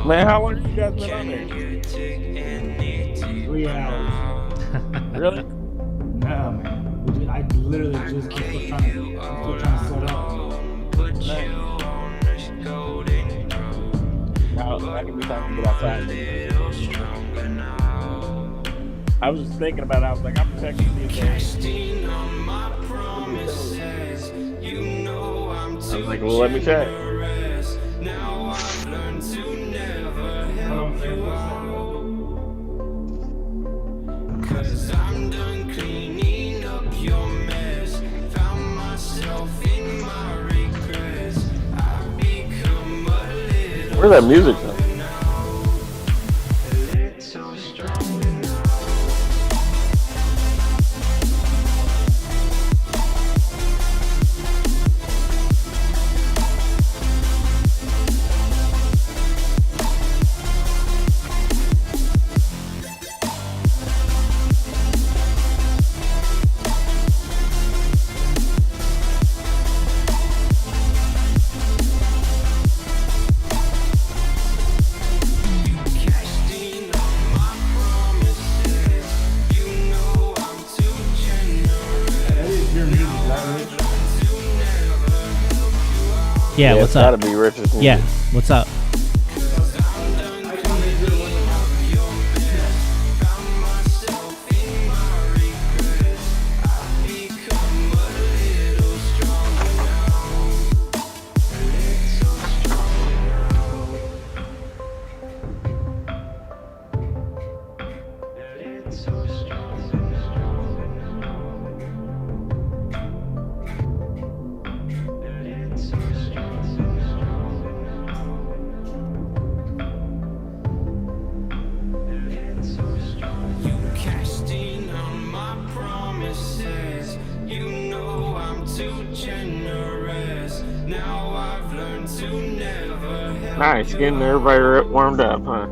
Man, how long have you guys been on there? 3 hours. Really? No, man. I literally just I'm still trying to set up. Now, that can be time to get outside. I was just thinking about it. I was like, I'm checking these days. I was like, well, let me check. Where's that music from? Yeah, what's it's up? gotta be Richard's music. Yeah, what's up? Nice, getting everybody warmed up, huh?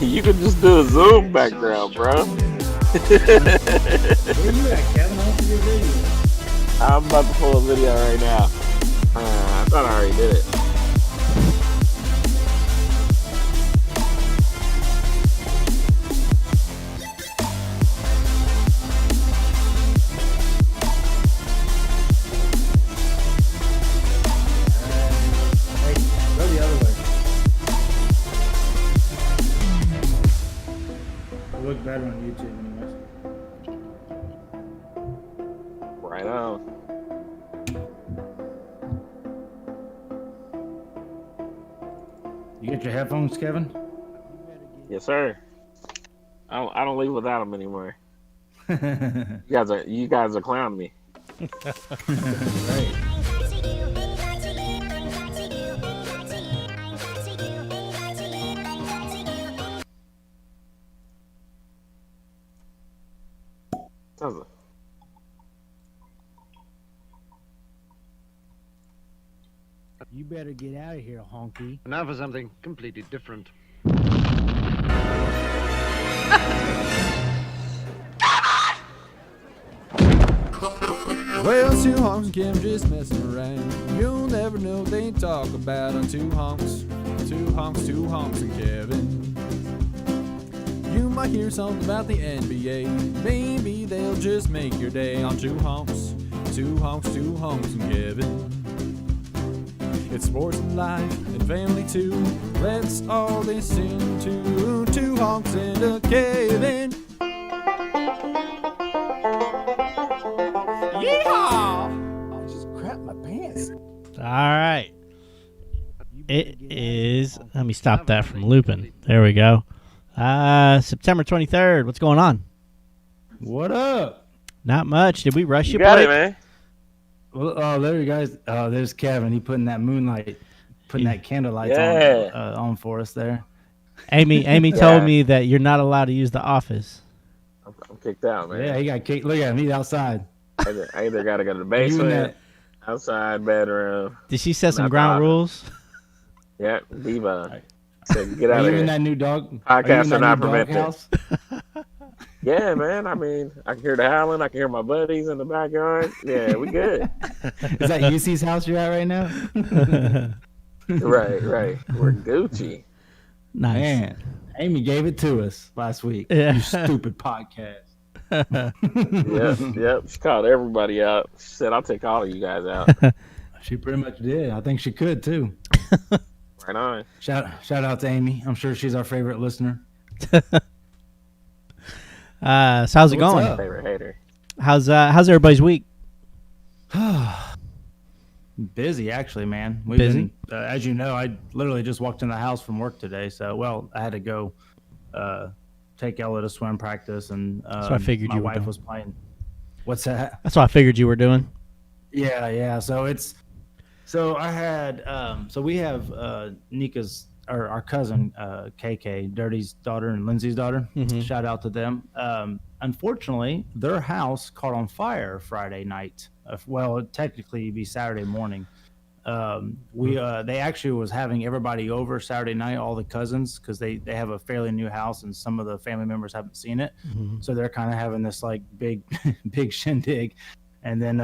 You could just do a Zoom background, bro. Where you at, Kevin? I don't see your video. I'm about to pull a video right now. I thought I already did it. Hey, go the other way. It look better on YouTube anyways. Right on. You get your headphones, Kevin? Yes, sir. I don't leave without them anymore. You guys are clowning me. Right. Sounds like- You better get out of here, honky. Now for something completely different. Well, two honks and Kim just messing around. You'll never know what they talk about on two honks. Two honks and Kevin. You might hear something about the NBA. Maybe they'll just make your day on two honks and Kevin. It's sports and life and family too. Let's all listen to two honks and a Kevin. Yeehaw! I just crapped my pants. All right. It is. Let me stop that from looping. There we go. September 23rd. What's going on? What up? Not much. Did we rush you, You got boy? it, man. Well, oh, there you guys. Oh, there's Kevin. He putting that moonlight, putting that candlelight Yeah. on for us there. Amy told me that you're not allowed to use the office. I'm kicked out, man. Yeah, he got kicked. Look at him. He's outside. I either gotta go to the You and basement. Outside bedroom. Did she set some Not ground bothering. rules? Yeah, Diva. Said, get Are out you of in here. that new dog? Podcasts are are not you in that new permitted. doghouse? Yeah, man. I mean, I can hear the howling. I can hear my buddies in the backyard. Yeah, we good. Is that UC's house you're at right now? Right. We're Gucci. Nice. Man, Amy gave it to us last week. Yeah. You stupid podcast. Yep. She called everybody out. She said, I'll take all of you guys out. She pretty much did. I think she could too. Right on. Shout out to Amy. I'm sure she's our favorite listener. So how's it What's going? up? Favorite hater. How's everybody's week? Busy, actually, man. We've Busy? been, as you know, I literally just walked in the house from work today. So, well, I had to go take Ella to swim practice, and I figured my you were wife doing. was playing. What's that? That's what I figured you were doing. Yeah. So I had so we have Nika's or our cousin KK, Dirty's daughter and Lindsay's daughter. Mhm. Shout out to them. Unfortunately, their house caught on fire Friday night. Well, technically it'd be Saturday morning. They actually was having everybody over Saturday night, all the cousins, because they have a fairly new house and some of the family members haven't seen it. Mhm. So they're kind of having this like big big shindig. And then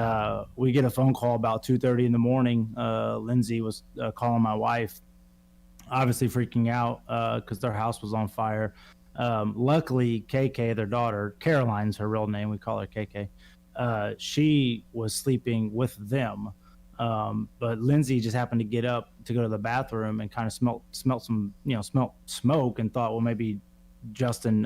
we get a phone call about 2:30 in the morning. Lindsay was calling my wife, obviously freaking out because their house was on fire. Luckily, KK, their daughter, Caroline's her real name. We call her KK. She was sleeping with them. But Lindsay just happened to get up to go to the bathroom and kind of smelt some, smelt smoke and thought, well, maybe Justin,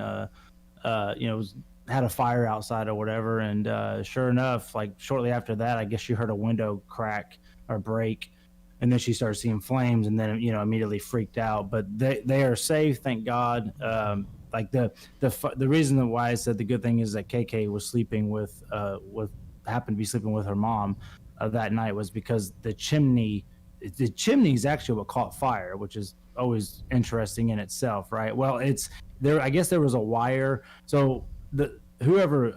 had a fire outside or whatever. And sure enough, like shortly after that, I guess she heard a window crack or break, and then she started seeing flames, and then immediately freaked out. But they are safe, thank God. Like the reason why I said the good thing is that KK was sleeping with happened to be sleeping with her mom that night was because the chimney is actually what caught fire, which is always interesting in itself, right? Well, it's there. I guess there was a wire. So whoever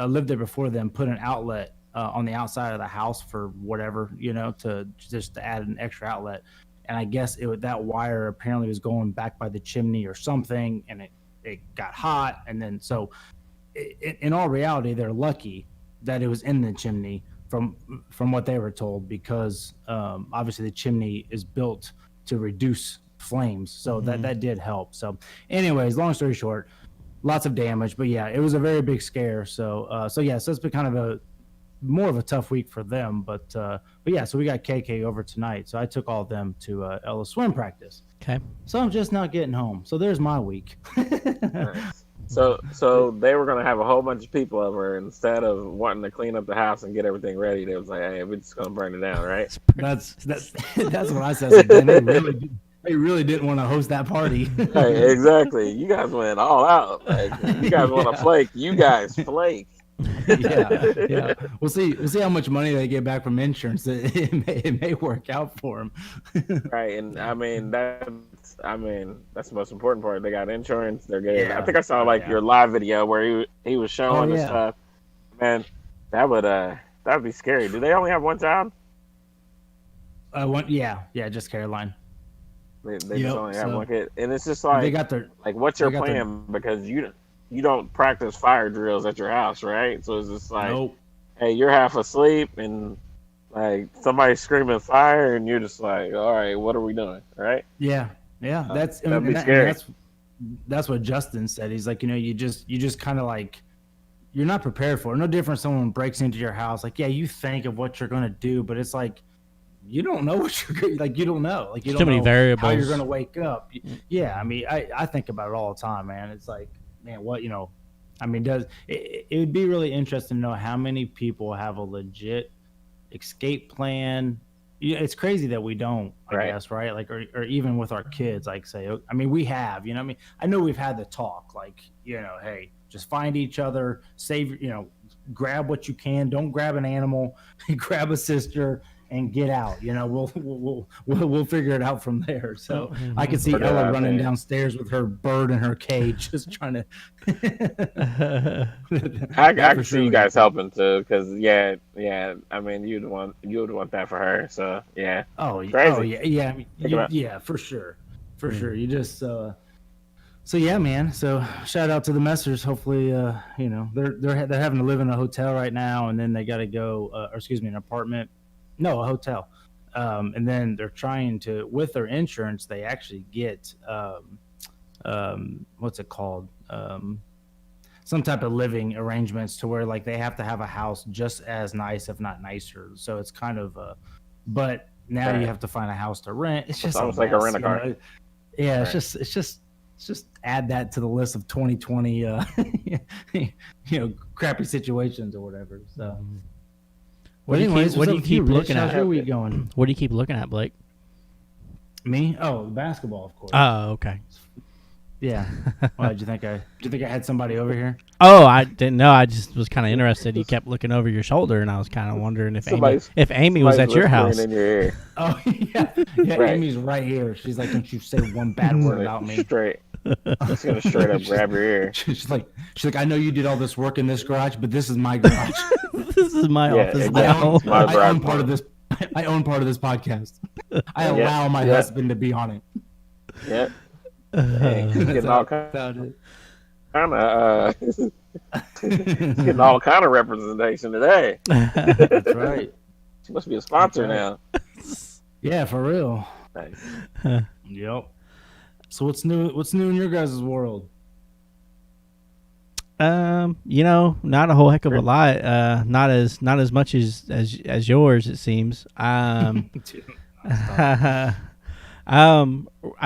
lived there before them put an outlet on the outside of the house for whatever, to add an extra outlet. And I guess that wire apparently was going back by the chimney or something, and it got hot. And then in all reality, they're lucky that it was in the chimney from what they were told, because obviously the chimney is built to reduce flames, so that did help. So anyways, long story short, lots of damage, but yeah, it was a very big scare. So it's been kind of more of a tough week for them, but yeah, so we got KK over tonight, so I took all of them to Ella's swim practice. Okay. So I'm just not getting home, so there's my week. Nice. So they were gonna have a whole bunch of people over. Instead of wanting to clean up the house and get everything ready, they was like, "Hey, we're just gonna burn it down, right?" That's what I said. Like, man, they really didn't want to host that party. Hey, exactly. You guys went all out. Like, you guys want to flake. You guys flake. yeah. We'll see how much money they get back from insurance. It may work out for them. Right, and I mean that's the most important part. They got insurance. They're good. Yeah. I think I saw your live video where he was showing the stuff. Man, that would be scary. Do they only have one child? Just Caroline. They just only have one kid, and it's just like they got their what's your plan? Because you don't practice fire drills at your house, right? So it's just like, nope. Hey, you're half asleep and like somebody's screaming fire, and you're just like, all right, what are we doing, right? Yeah. That'd be scary. That's what Justin said. He's like, you just kind of like, you're not prepared for it. No different. Someone breaks into your house, like, yeah, you think of what you're gonna do, but it's like, you don't know what you're like. You don't know. Like, you don't too many know variables. how you're gonna wake up. Yeah, I mean, I think about it all the time, man. It's like, man, what I mean, it would be really interesting to know how many people have a legit escape plan. Yeah, it's crazy that we don't, I guess, right? Like, or even with our kids, like, say, I mean, we have, I mean, I know we've had the talk, like, hey, just find each other, save, grab what you can, don't grab an animal, grab a sister, and get out. You know, we'll figure it out from there. So I can see Figure it Ella out, running man. downstairs with her bird in her cage, just trying to. I That can for see sure. you guys helping too, because yeah. I mean, you would want that for her. So yeah, Oh, Crazy. yeah. I mean, Think about- yeah, for sure. You just so yeah, man. So shout out to the Messers. Hopefully, you know, they're having to live in a hotel right now, and then they got to go, or excuse me, an apartment. No, a hotel. And then they're trying to, with their insurance, they actually get what's it called? Some type of living arrangements to where like they have to have a house just as nice, if not nicer. So it's kind of but now Right. you have to find a house to rent. It's just almost like a mess, rent-a-car. you know? Yeah, Right. it's just add that to the list of 2020 you know, crappy situations or whatever. So What do you keep- what do you keep looking How's at? your week going? What do you keep looking at, Blake? Me? Oh, basketball, of course. Oh, okay. Yeah. Why did you think I had somebody over here? Oh, I didn't know. I just was kind of interested. You kept looking over your shoulder, and I was kind of wondering if Somebody's- Amy was at Somebody's your house. whispering in your ear. Oh yeah, Right. Amy's right here. She's like, don't you say one bad word about me. Straight. It's gonna straight up grab your ear. She's like, I know you did all this work in this garage, but this is my garage. This is my Yeah, office exactly. now. It's my I own garage. part of this. I own part of this podcast. I Yeah, allow my yeah. husband to be on it. Yep. Dang, he's getting all kind About of getting all kind of representation today. That's right. She must be a sponsor That's now. Yeah, for real. Nice. Yep. So what's new? What's new in your guys' world? You know, not a whole heck of a lot. Not as much as yours, it seems. I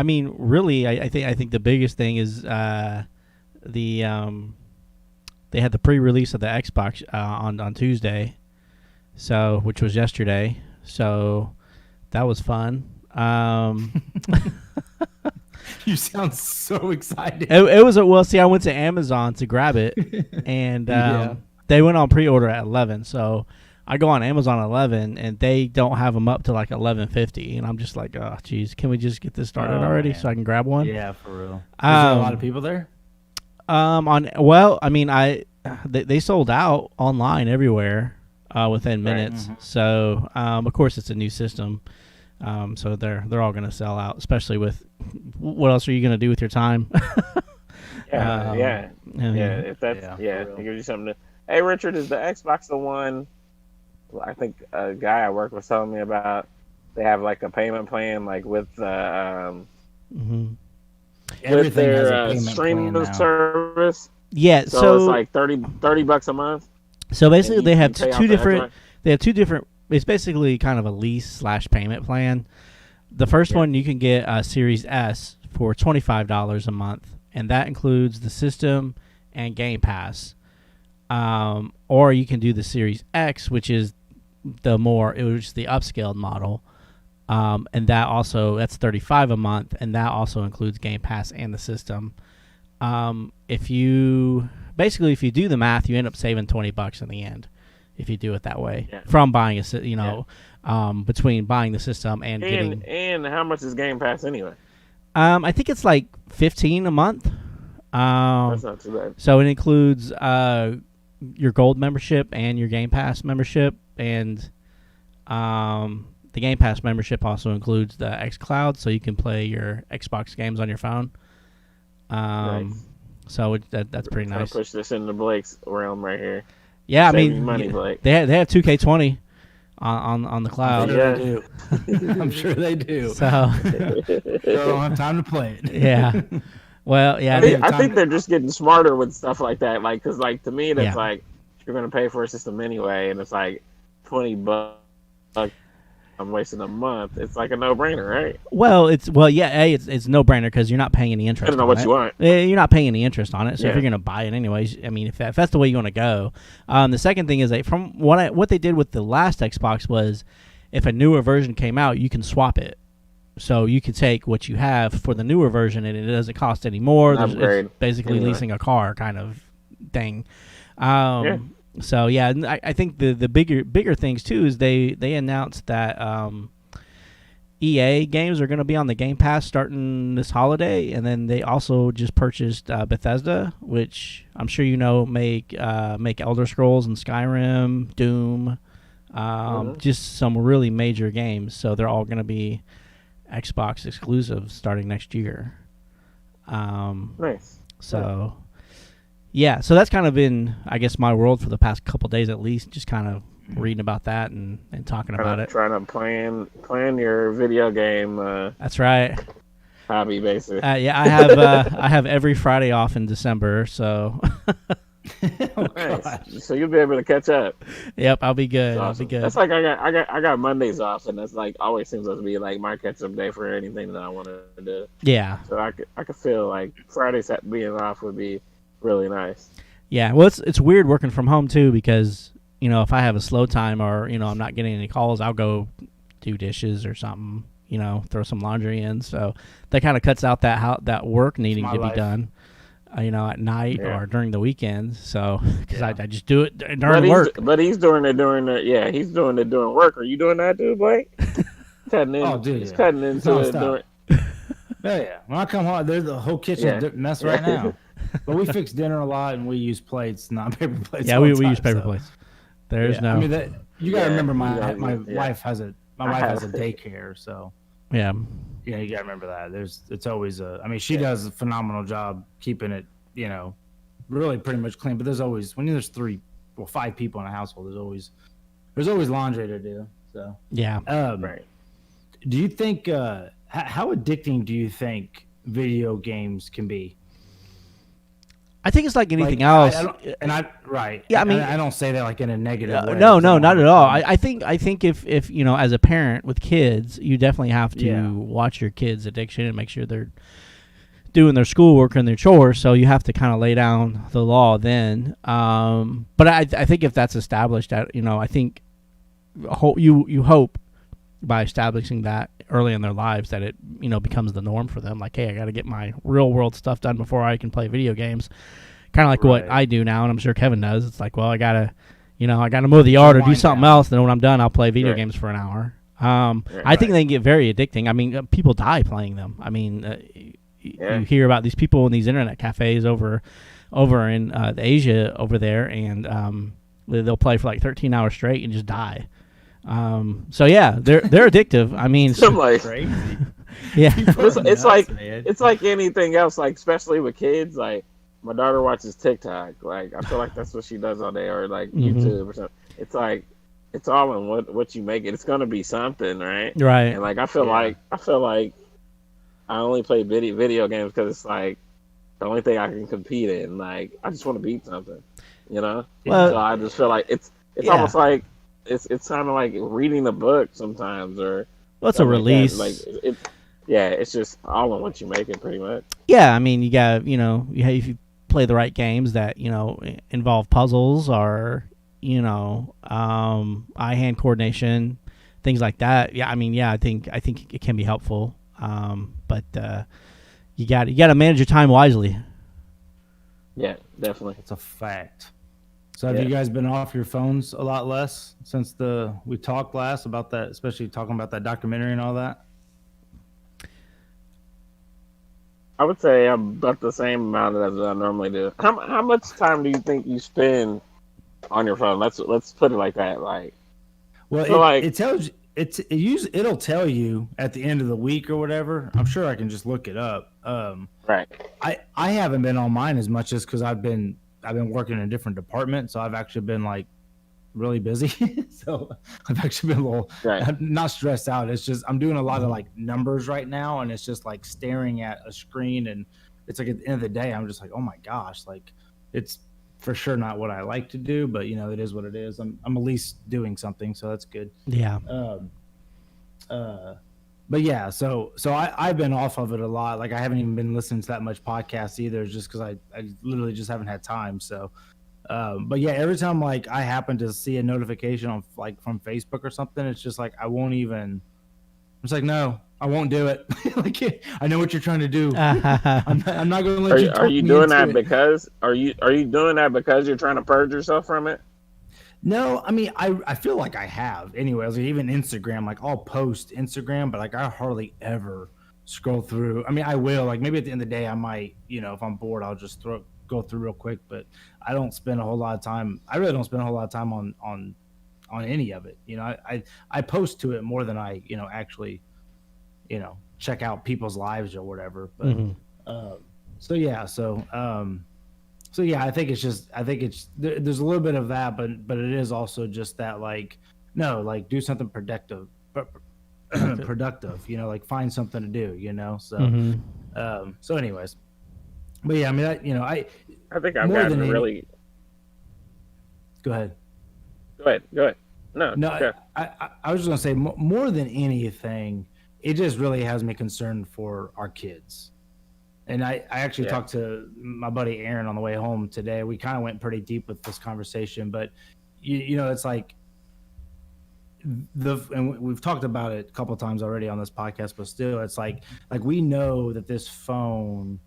mean, really, I think the biggest thing is they had the pre-release of the Xbox on Tuesday, so which was yesterday. So that was fun. You sound so excited. It was well. See, I went to Amazon to grab it, and Yeah. they went on pre-order at 11. So I go on Amazon at 11, and they don't have them up to like 11:50, and I'm just like, oh, geez, can we just get this started Oh, already man. so I can grab one? Yeah, for real. Is there a lot of people there? I mean, they sold out online everywhere within Right. minutes. Mhm. So of course it's a new system, so they're all going to sell out. Especially with what else are you going to do with your time? Yeah, yeah, I mean, yeah. If that's Yeah, yeah, for it real. gives you something to. Hey, Richard, is the Xbox the one? I think a guy I work with was telling me about. They have like a payment plan, like with mhm. with Everything has a their payment streaming plan now. service. Yeah. So, it's like $30 a month. So basically, and they you have pay off two the different. Xbox. They have two different. It's basically kind of a lease / payment plan. The first one you can get a Series S for $25 a month, and that includes the system and Game Pass. Or you can do the Series X, which is the upscaled model, and that's $35 a month, and that also includes Game Pass and the system. If you do the math, you end up saving $20 in the end if you do it that way. Yeah. From buying between buying the system and getting. And how much is Game Pass anyway? I think it's like $15 a month. That's not too bad. So it includes your gold membership and your Game Pass membership, and the Game Pass membership also includes the xCloud, so you can play your Xbox games on your phone. Nice. So that's pretty Trying nice. to push this into Blake's realm right here. Yeah, I Saving mean, money, Blake. they have 2K20 on the cloud. Yeah. They do. I'm sure they do. So They don't have time to play it. yeah, well, yeah, I think they're just getting smarter with stuff like that. Like, cause like to me, that's Yeah. like you're gonna pay for a system anyway, and it's like $20. I'm wasting a month. It's like a no-brainer, right? it's no brainer because you're not paying any interest. I don't know on what it. you want. You're not paying any interest on it, so if Yeah. you're going to buy it anyways, I mean, if that's the way you want to go. The second thing is that from what they did with the last Xbox was, if a newer version came out, you can swap it. So you can take what you have for the newer version, and it doesn't cost any more. It's Upgrade. basically Anyway. leasing a car kind of thing. Yeah. So yeah, and I think the bigger things too is they announced that EA games are going to be on the Game Pass starting this holiday, and then they also just purchased Bethesda, which I'm sure you know make Elder Scrolls and Skyrim, Doom, just some really major games. So they're all going to be Xbox exclusive starting next year. Nice. So yeah, so that's kind of been, I guess, my world for the past couple days at least, just kind of reading about that and talking about it. Trying to plan your video game That's right. hobby, basically. Yeah, I have every Friday off in December, so Nice. So you'll be able to catch up. yep, I'll be good. That's I'll awesome. be good. That's like I got Mondays off, and that's like always seems to be like my catch up day for anything that I want to do. Yeah, So I could feel like Fridays being off would be really nice. yeah. Well, it's weird working from home too, because if I have a slow time or I'm not getting any calls, I'll go do dishes or something. Throw some laundry in. So that kind of cuts out that work needing my to be life. done. At night Yeah. or during the weekends. So because I just do it during But work. he's doing it during work. Are you doing that too, Blake? Cutting in. Oh, dude, He's yeah. cutting into it nonstop. during. Yeah. When I come home, there's the whole kitchen Yeah. mess right now. But we fix dinner a lot, and we use plates, not paper plates. Yeah, all we the time, use paper so, plates. There's yeah. no. I mean, you gotta Yeah, remember you my gotta- wife has a daycare, so yeah. yeah, you gotta remember that. It's always she does a phenomenal job keeping it, really pretty much clean. But there's always when there's 5 people in a household, there's always laundry to do. So Yeah. Right. do you think how addicting do you think video games can be? I think it's like anything Like, else. Right. Yeah, I mean- I don't say that like in a negative way. No, 'cause I not don't at all. want- I think if as a parent with kids, you definitely have to Yeah. watch your kids' addiction and make sure they're doing their schoolwork and their chores. So you have to kind of lay down the law then. But I think if that's established, I think you hope by establishing that early in their lives that it becomes the norm for them. Like, hey, I got to get my real world stuff done before I can play video games. Kind of like what Right. I do now, and I'm sure Kevin does. It's like, well, I gotta mow the yard or do Wind something down. else. Then when I'm done, I'll play video Right. games for an hour. I think they can get very addicting. I mean, people die playing them. I mean, Yeah. you hear about these people in these internet cafes over in Asia over there, and they'll play for like 13 hours straight and just die. So yeah, they're addictive. I mean, I'm like, Crazy. yeah, it's like anything else. Like especially with kids, like my daughter watches TikTok. Like I feel like that's what she does all day, or like YouTube or something. It's like it's all in what you make it. It's gonna be something, right? right. And like I feel like I only play video games because it's like the only thing I can compete in. Like I just want to beat something, Well, so I just feel like it's yeah. almost like it's kind of like reading a book sometimes, or Well, it's a something like that. release. Like it's just all in what you make it, pretty much. Yeah, I mean, you got if you play the right games that involve puzzles or eye-hand coordination, things like that. Yeah, I mean, I think it can be helpful. But you got to manage your time wisely. Yeah, definitely. It's a fact. So have Yeah. you guys been off your phones a lot less since we talked last about that, especially talking about that documentary and all that? I would say I'm about the same amount as I normally do. How much time do you think you spend on your phone? Let's put it like that. Like, Well, So, like- it tells you it'll tell you at the end of the week or whatever. I'm sure I can just look it up. right? I haven't been on mine as much as because I've been working in a different department, so I've actually been like really busy. So I've actually been a little Right. I'm not stressed out. It's just I'm doing a lot of like numbers right now, and it's just like staring at a screen, and it's like at the end of the day, I'm just like, oh my gosh, like it's for sure not what I like to do, but it is what it is. I'm at least doing something, so that's good. Yeah. But yeah, so I've been off of it a lot. Like I haven't even been listening to that much podcasts either, just because I literally just haven't had time. So, but yeah, every time like I happen to see a notification on like from Facebook or something, it's just like I won't even. It's like no, I won't do it. Like I know what you're trying to do. I'm not going to let you. Are talk you me doing into that it. because are you doing that because you're trying to purge yourself from it? No, I mean, I feel like I have. Anyways, like even Instagram, like I'll post Instagram, but like I hardly ever scroll through. I mean, I will. Like maybe at the end of the day, I might, if I'm bored, I'll just go through real quick. But I don't spend a whole lot of time. I really don't spend a whole lot of time on any of it. I post to it more than I actually check out people's lives or whatever. But so yeah, so yeah, I think it's there's a little bit of that, but it is also just that like no, like do something productive, productive, like find something to do, So so anyways, but yeah, I mean that I think I've more gotten than really. Go ahead. Go ahead. No, No, okay. I was just gonna say more than anything, it just really has me concerned for our kids. And I actually talked to my buddy Aaron on the way home today. We kind of went pretty deep with this conversation, but it's like and we've talked about it a couple of times already on this podcast, but still, it's like we know that this phone,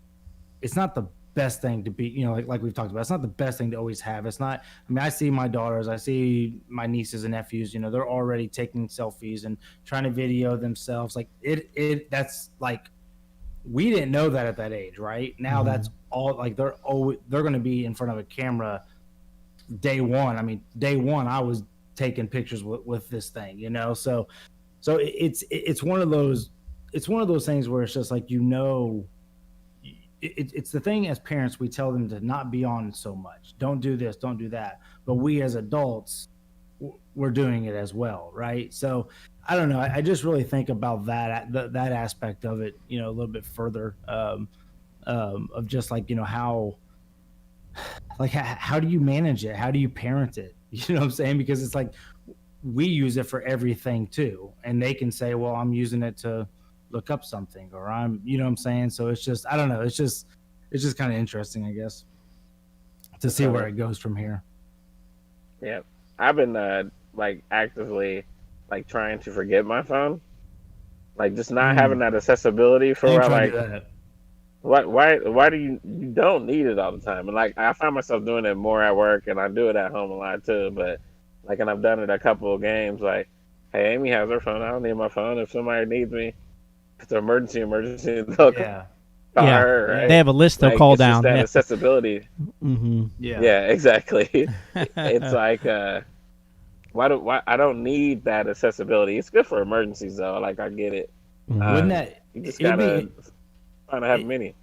it's not the best thing to be, like we've talked about. It's not the best thing to always have. It's not. I mean, I see my daughters, I see my nieces and nephews. They're already taking selfies and trying to video themselves. Like that's like. We didn't know that at that age, right? Now that's all like they're going to be in front of a camera day one. I mean, day one I was taking pictures with this thing, So it's one of those things where it's just like it's the thing as parents we tell them to not be on so much. Don't do this, don't do that. But we as adults we're doing it as well, right? So I don't know. I just really think about that aspect of it, a little bit further, of just like how do you manage it? How do you parent it? You know what I'm saying? Because it's like we use it for everything too, and they can say, "Well, I'm using it to look up something," or I'm, what I'm saying. So it's just I don't know. It's just kind of interesting, I guess, to see where it goes from here. Yeah, I've been like actively like trying to forget my phone, like just not having that accessibility for where like why do you don't need it all the time. And like I find myself doing it more at work, and I do it at home a lot too, but like, and I've done it a couple of games, like, hey, Amy has her phone, I don't need my phone. If somebody needs me, if it's an emergency they'll call her, right? They have a list they'll call down. Just that accessibility. Yeah, exactly. It's like why I don't need that accessibility. It's good for emergencies though. Like I get it. Wouldn't that you just gotta find to have many.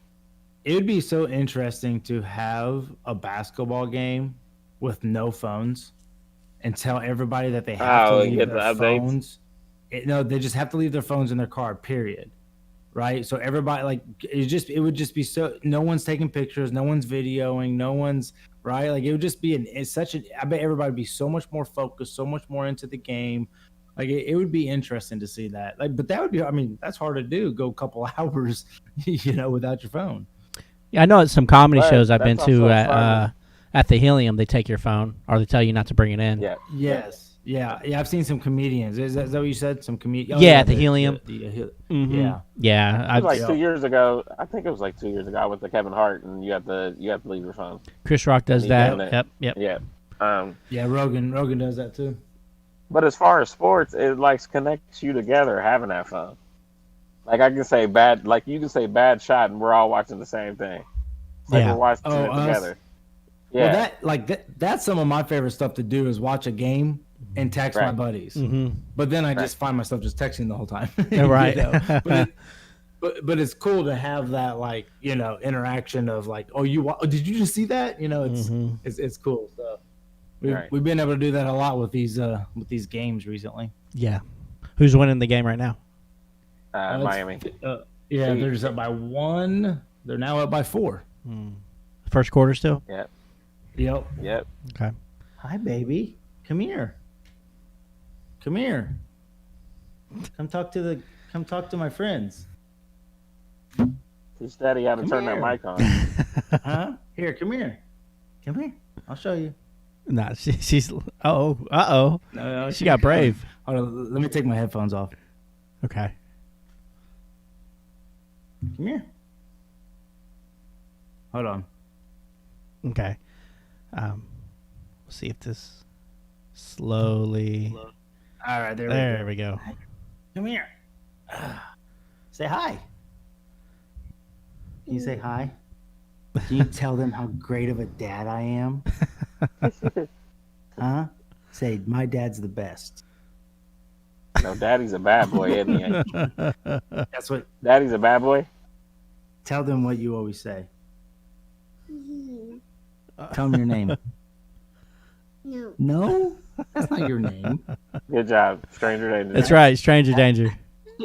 It would be so interesting to have a basketball game with no phones and tell everybody that they have to leave their phones. No, they just have to leave their phones in their car, period. Right? So everybody, like, it would just be so, no one's taking pictures, no one's videoing, no one's, right? Like, it would just be I bet everybody would be so much more focused, so much more into the game. Like, it would be interesting to see that. Like, but that would be, I mean, that's hard to do, go a couple hours, without your phone. Yeah, I know at some comedy shows I've been to at the Helium, they take your phone, or they tell you not to bring it in. Yeah. Yes. Yeah. I've seen some comedians. Is that what you said? Some comedians? At the Helium. Yeah. Yeah. It was like 2 years ago. I think it was like 2 years ago. I went to Kevin Hart, and you have to leave your phone. Chris Rock does that. Yep. Yeah. Yeah. Rogan does that too. But as far as sports, it like connects you together having that phone. Like I can say bad, like you can say bad shot, and we're all watching the same thing. It's like we're watching it together. Yeah. Well, that's some of my favorite stuff to do is watch a game and text my buddies. But then I just find myself just texting the whole time. Right. But it's cool to have that interaction of like, did you just see that? It's cool. So we've been able to do that a lot with these games recently. Yeah. Who's winning the game right now? Miami. They're just up by 1. They're now up by 4. First quarter still? Yep. Okay. Hi, baby. Come here. Come talk to my friends. Teach Daddy how to turn that mic on. Huh? Here, come here. I'll show you. Nah, she's. Uh-oh. No, she got brave. Hold on, let me take my headphones off. Okay. Come here. Hold on. Okay. We'll see if this. Slowly. All right, There we go. Come here. Say hi. Can you say hi? Can you tell them how great of a dad I am? Huh? Say, my dad's the best. No, Daddy's a bad boy, isn't he? That's what. Daddy's a bad boy. Tell them what you always say. Tell them your name. No. No, that's not your name. Good job, stranger danger. That's right, stranger danger.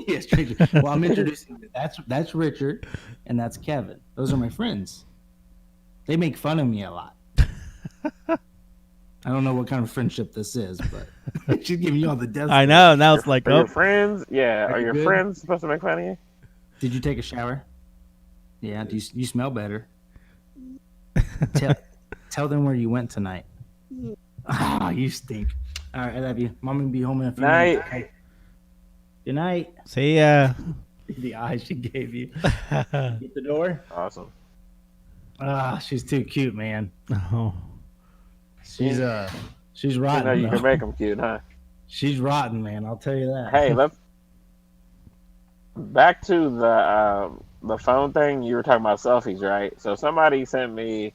Yeah, stranger. Well, I'm introducing you. That's Richard, and that's Kevin. Those are my friends. They make fun of me a lot. I don't know what kind of friendship this is, but she's giving you all the death. I know. Now it's like, Are oh, your friends? Yeah. Are you your good? friends supposed to make fun of you? Did you take a shower? Yeah. Do you smell better? Tell them where you went tonight. Ah, you stink. All right, I love you. Mom will be home in a few Night. minutes. Okay. Good night. see ya. The eye she gave you. Get the door. Awesome. Ah, she's too cute, man. Oh. She's You rotten. know you though. can make them cute, huh? She's rotten, man. I'll tell you that. Hey, let's back to the phone thing. You were talking about selfies, right? So somebody sent me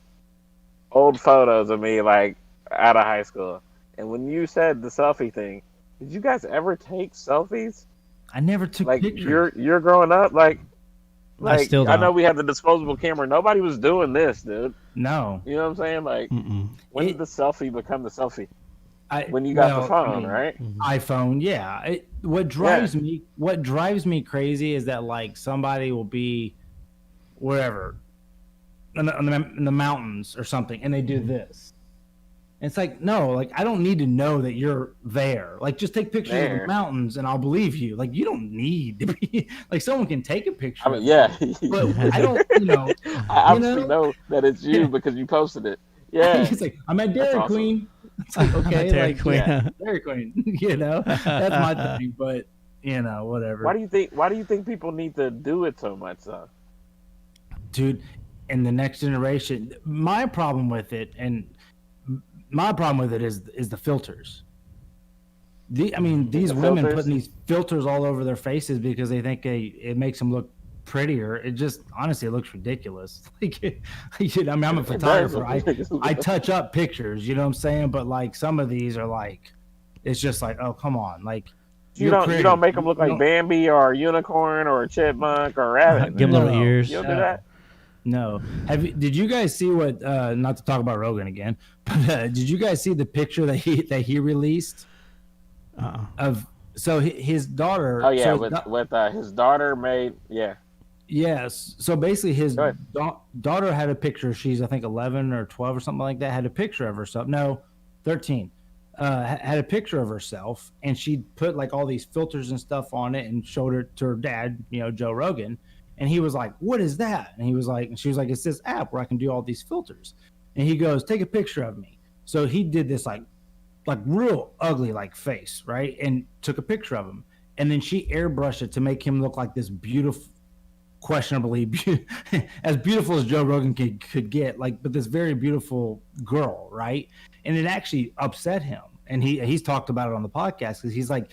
old photos of me like out of high school, and when you said the selfie thing, did you guys ever take selfies? I never took Like pictures. you're growing up, like still I know don't. we had the disposable camera. Nobody was doing this, dude. No. You know what I'm saying? Like, Mm-mm. when did the selfie become the selfie? I, When you got the well, phone, I mean, right? iPhone, yeah. What drives me crazy is that like somebody will be wherever in the mountains or something, and they do this. And it's like, no, like I don't need to know that you're there. Like just take pictures of There. the mountains and I'll believe you. Like you don't need to be like someone can take a picture. I mean, yeah. But I don't, I obviously know that it's you because you posted it. Yeah. It's like I'm at Dairy awesome. Queen. It's like okay, Dairy like Queen. yeah, Dairy Queen. That's my thing. But whatever. Why do you think people need to do it so much though? Dude, in the next generation, my problem with it is the filters. These The women filters? putting these filters all over their faces because they think it makes them look prettier. It just honestly it looks ridiculous. Like, I'm a photographer. I touch up pictures. You know what I'm saying? But like some of these are like, it's just like, oh come on, like you don't make them look like Bambi or a unicorn or a chipmunk or a rabbit. Give 'em little No. ears. You don't do that. No. Did you guys see what? Not to talk about Rogan again, but did you guys see the picture that he released of? So his daughter. Oh yeah, so with his daughter made yes. So basically, his Go ahead. daughter had a picture. She's I think 11 or 12 or something like that. Had a picture of herself. No, 13. Had a picture of herself, and she put like all these filters and stuff on it, and showed it to her dad, Joe Rogan. And he was like, "What is that?" And she was like, "It's this app where I can do all these filters." And he goes, "Take a picture of me." So he did this like real ugly like face, right? And took a picture of him. And then she airbrushed it to make him look like this beautiful, questionably as beautiful as Joe Rogan could get, but this very beautiful girl, right? And it actually upset him. And he's talked about it on the podcast because he's like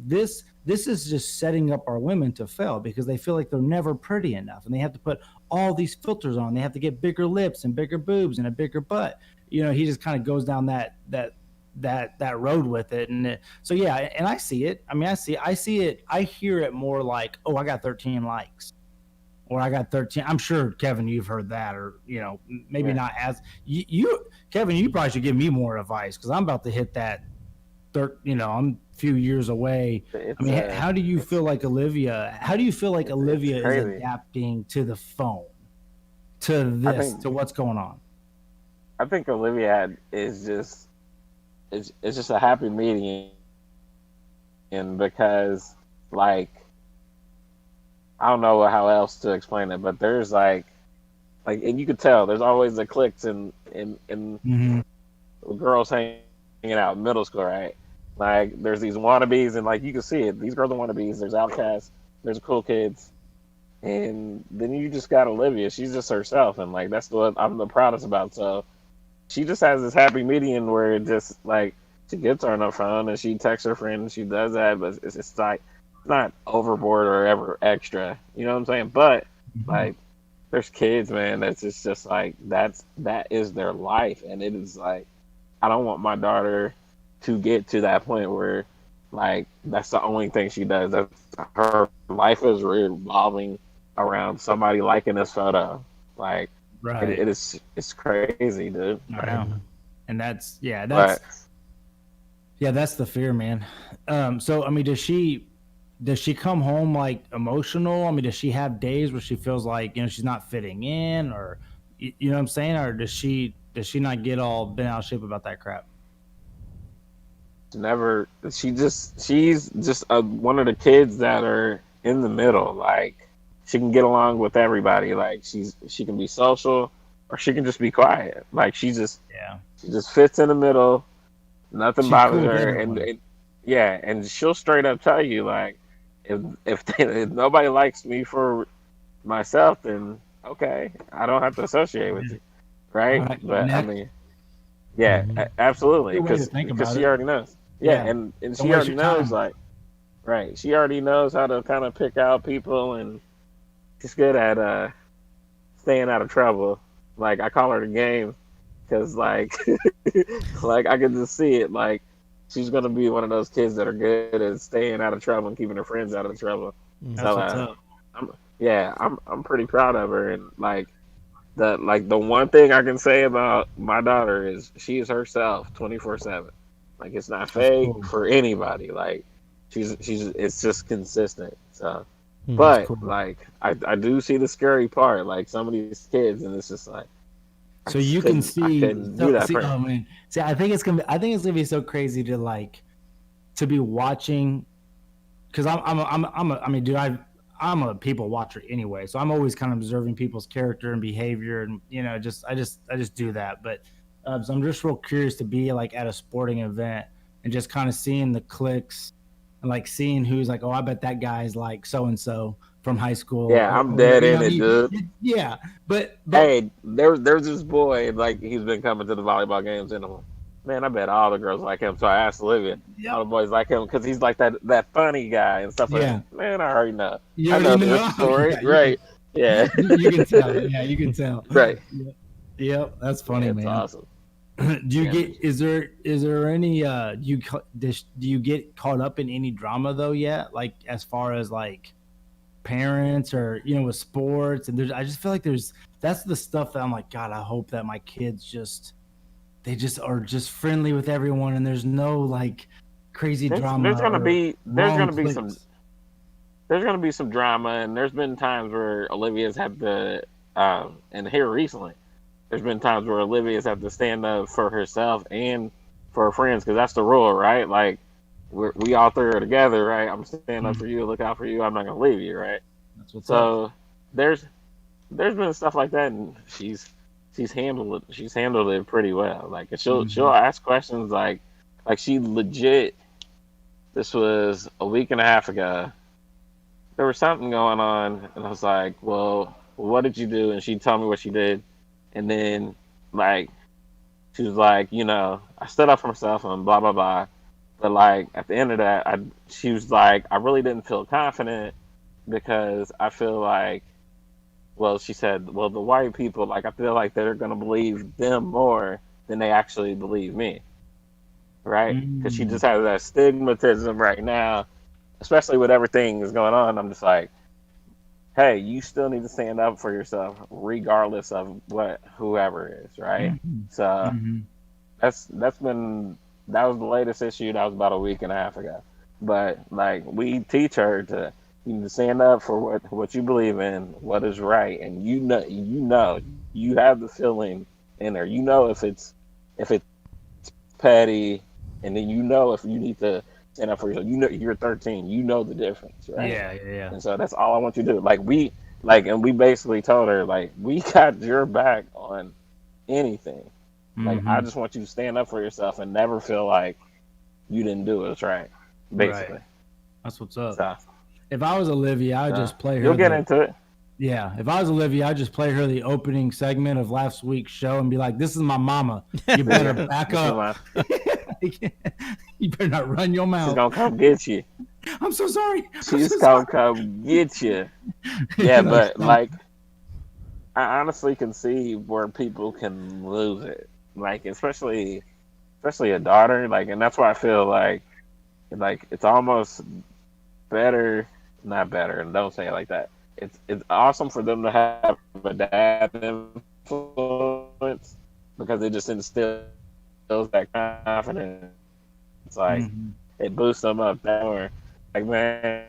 this is just setting up our women to fail because they feel like they're never pretty enough and they have to put all these filters on. They have to get bigger lips and bigger boobs and a bigger butt. He just kind of goes down that road with it. And so yeah, and I see it. I mean, I see it. I hear it more like, oh, I got 13 likes, or I got 13. I'm sure Kevin, you've heard that, or maybe not as you. Kevin, you probably should give me more advice because I'm about to hit that. I'm a few years away. How do you feel like Olivia? How do you feel like Olivia is crazy. adapting to the phone, to this, to what's going on? I think Olivia is just it's just a happy medium, and because like I don't know how else to explain it, but there's like and you could tell there's always the cliques in Mm-hmm. girls hanging out in middle school, right? Like there's these wannabes, and like you can see it. These girls are wannabes. There's outcasts. There's cool kids, and then you just got Olivia. She's just herself, and like that's what I'm the proudest about. So she just has this happy medium where it just like she gets her on her phone and she texts her friend and she does that, but it's like it's not overboard or ever extra. You know what I'm saying? But like, there's kids, man. That's just like that is their life, and it is like I don't want my daughter to get to that point where like that's the only thing she does. That's her life is revolving around somebody liking this photo. Like, Right. it's crazy, dude. I know. And that's But that's the fear, man. So I mean, does she come home like emotional? I mean, does she have days where she feels like, she's not fitting in, or you know what I'm saying? Or does she not get all bent out of shape about that crap? never. She's just one of the kids that are in the middle. Like, she can get along with everybody. Like, she can be social, or she can just be quiet. Like, she just fits in the middle. Nothing She's bothers cool with her, everyone. and she'll straight up tell you, like, if nobody likes me for myself, then okay, I don't have to associate with you, right? Right. But I Next. mean, absolutely, Good way to because think about she it. already knows. Yeah. And Don't she waste already your knows, time. like, right? She already knows how to kind of pick out people, and she's good at staying out of trouble. Like, I call her the game, because like like I can just see it. Like, she's gonna be one of those kids that are good at staying out of trouble and keeping her friends out of trouble. That's So what's up. I'm pretty proud of her, and like the one thing I can say about my daughter is she is herself 24/7. Like, it's not fake cool. for anybody. Like, she's it's just consistent. So, Hmm. but cool. like I do see the scary part. Like, some of these kids, and it's just like, So you can I see, couldn't do that for her. oh man, see, I think it's gonna be so crazy to be watching, because I'm a people watcher anyway, so I'm always kind of observing people's character and behavior, and I just do that. But so I'm just real curious to be like at a sporting event and just kind of seeing the clicks and like seeing who's like, oh, I bet that guy's like so and so from high school. Yeah, I'm dead in it, dude. Yeah, but Hey, there's this boy, like, he's been coming to the volleyball games, and man, I bet all the girls like him. So I asked Olivia, Yep. all the boys like him because he's like that funny guy and stuff like Yeah. that. Man, I already know. You I know already this know? story, Yeah, right? Yeah, you can tell. Yeah, you can tell. right. Yep, that's funny, It's man. awesome. Do you Yeah. get? Is there any? Do you get caught up in any drama though yet? Like, as far as like parents or with sports, and I just feel like that's the stuff that I'm like, God, I hope that my kids they are just friendly with everyone, and there's no like crazy drama. There's gonna or be wrong clicks. there's gonna be some drama, and there's been times where Olivia's had to and here recently, there's been times where Olivia's had to stand up for herself and for her friends, because that's the rule, right? Like, we all three are together, right? I'm standing up for you, look out for you. I'm not gonna leave you, right? That's what's up. So there's been stuff like that, and she's handled it pretty well. Like, she'll ask questions, like she legit. This was a week and a half ago. There was something going on, and I was like, "Well, what did you do?" And she told me what she did, and then like she was like, I stood up for myself and blah blah blah. But like at the end of that, she was like, I really didn't feel confident because I feel like, well, she said, well, the white people, like, I feel like they're gonna believe them more than they actually believe me, right? Because she just has that stigmatism right now, especially with everything that's going on. I'm just like, hey, you still need to stand up for yourself, regardless of what whoever is, right? So that was the latest issue. That was about a week and a half ago. But like, we teach her to you need to stand up for what you believe in, what is right, and you have the feeling in there. If it's petty, and then if you need to stand up for yourself. You're 13. You know the difference, right? Yeah. And so that's all I want you to do. And we basically told her, like, we got your back on anything. Like, I just want you to stand up for yourself and never feel like you didn't do it right, basically. Right. That's what's up. So, If I was Olivia, I'd just play her. you'll get into it. Yeah, if I was Olivia, I'd just play her the opening segment of last week's show and be like, "This is my mama. You better back up." like, you better not run your She's mouth. gonna come get you. I'm so sorry. I'm She's so gonna sorry. come get you. Yeah, but like, I honestly can see where people can lose it. Like, especially a daughter. Like, and that's why I feel like it's almost better, not better, and don't say it like that. It's awesome for them to have a dad influence because it just instills that confidence. It's like it boosts them up that more. Like, man,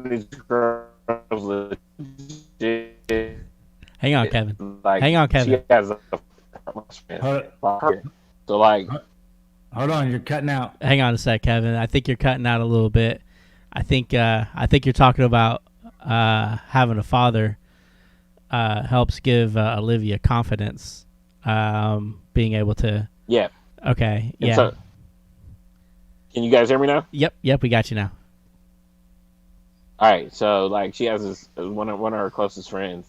these girls legit. Hang on, Kevin. Like, Hang on, Kevin. She has a so like. Hold on, you're cutting out. Hang on a sec, Kevin. I think you're cutting out a little bit. I think you're talking about having a father helps give Olivia confidence, being able to. Yeah. Okay. And Yeah. so, can you guys hear me now? Yep. We got you now. All right. So like, she has this one of her closest friends.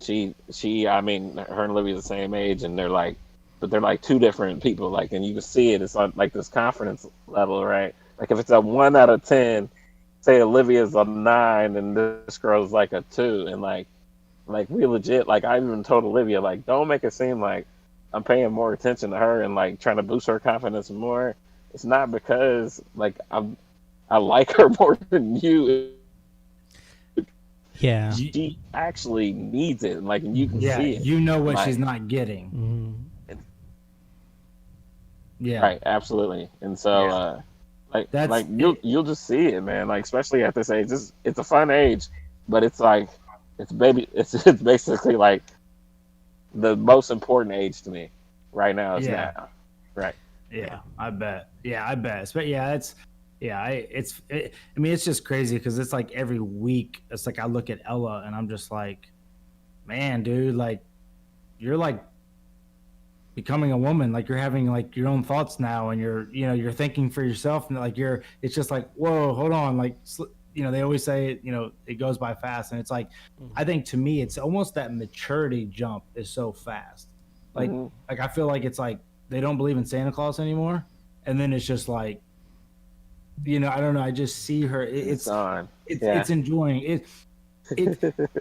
She. I mean, her and Olivia are the same age, and they're like two different people. Like, and you can see it. It's like this confidence level, right? Like, if it's a 1 out of 10, say Olivia's a 9, and this girl's like a 2, and like we legit. Like, I even told Olivia, like, don't make it seem like I'm paying more attention to her and like trying to boost her confidence more. It's not because like I like her more than you. Yeah. She actually needs it, like, and you can Yeah, see it. you know what Like, she's not getting. Mhm. Yeah. Right, absolutely. And so, That's like you'll just see it, man. Like, especially at this age, it's a fun age, but it's like it's basically like the most important age to me right now is now. Right. Yeah, I bet. But yeah, I mean, it's just crazy because it's like every week, it's like I look at Ella and I'm just like, man, dude, like you're like becoming a woman, like you're having like your own thoughts now, and you're thinking for yourself, and like it's just like, whoa, hold on, like they always say, it goes by fast, and it's like, I think to me, it's almost that maturity jump is so fast, like like I feel like it's like they don't believe in Santa Claus anymore, and then it's just like, I don't know, I just see her, it's enjoying it.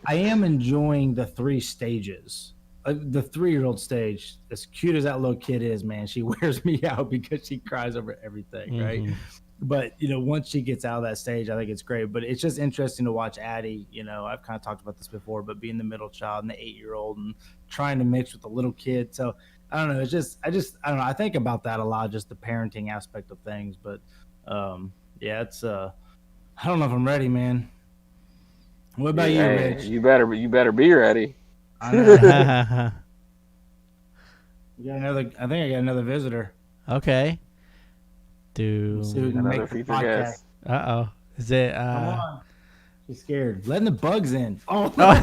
I am enjoying the 3 stages. The 3-year-old stage, as cute as that little kid is, man, she wears me out because she cries over everything, right? But once she gets out of that stage, I think it's great. But it's just interesting to watch Addie. I've kind of talked about this before, but being the middle child and the 8-year-old and trying to mix with the little kid. So I don't know. It's just I don't know. I think about that a lot, just the parenting aspect of things. But yeah, it's I don't know if I'm ready, man. What about you, Rich? You better be ready. I know. We got another. I think I got another visitor. Okay. See who can Another make the feature podcast. guest. Uh-oh. Is it Come on. She's scared. Letting the bugs in. Oh, Oh, I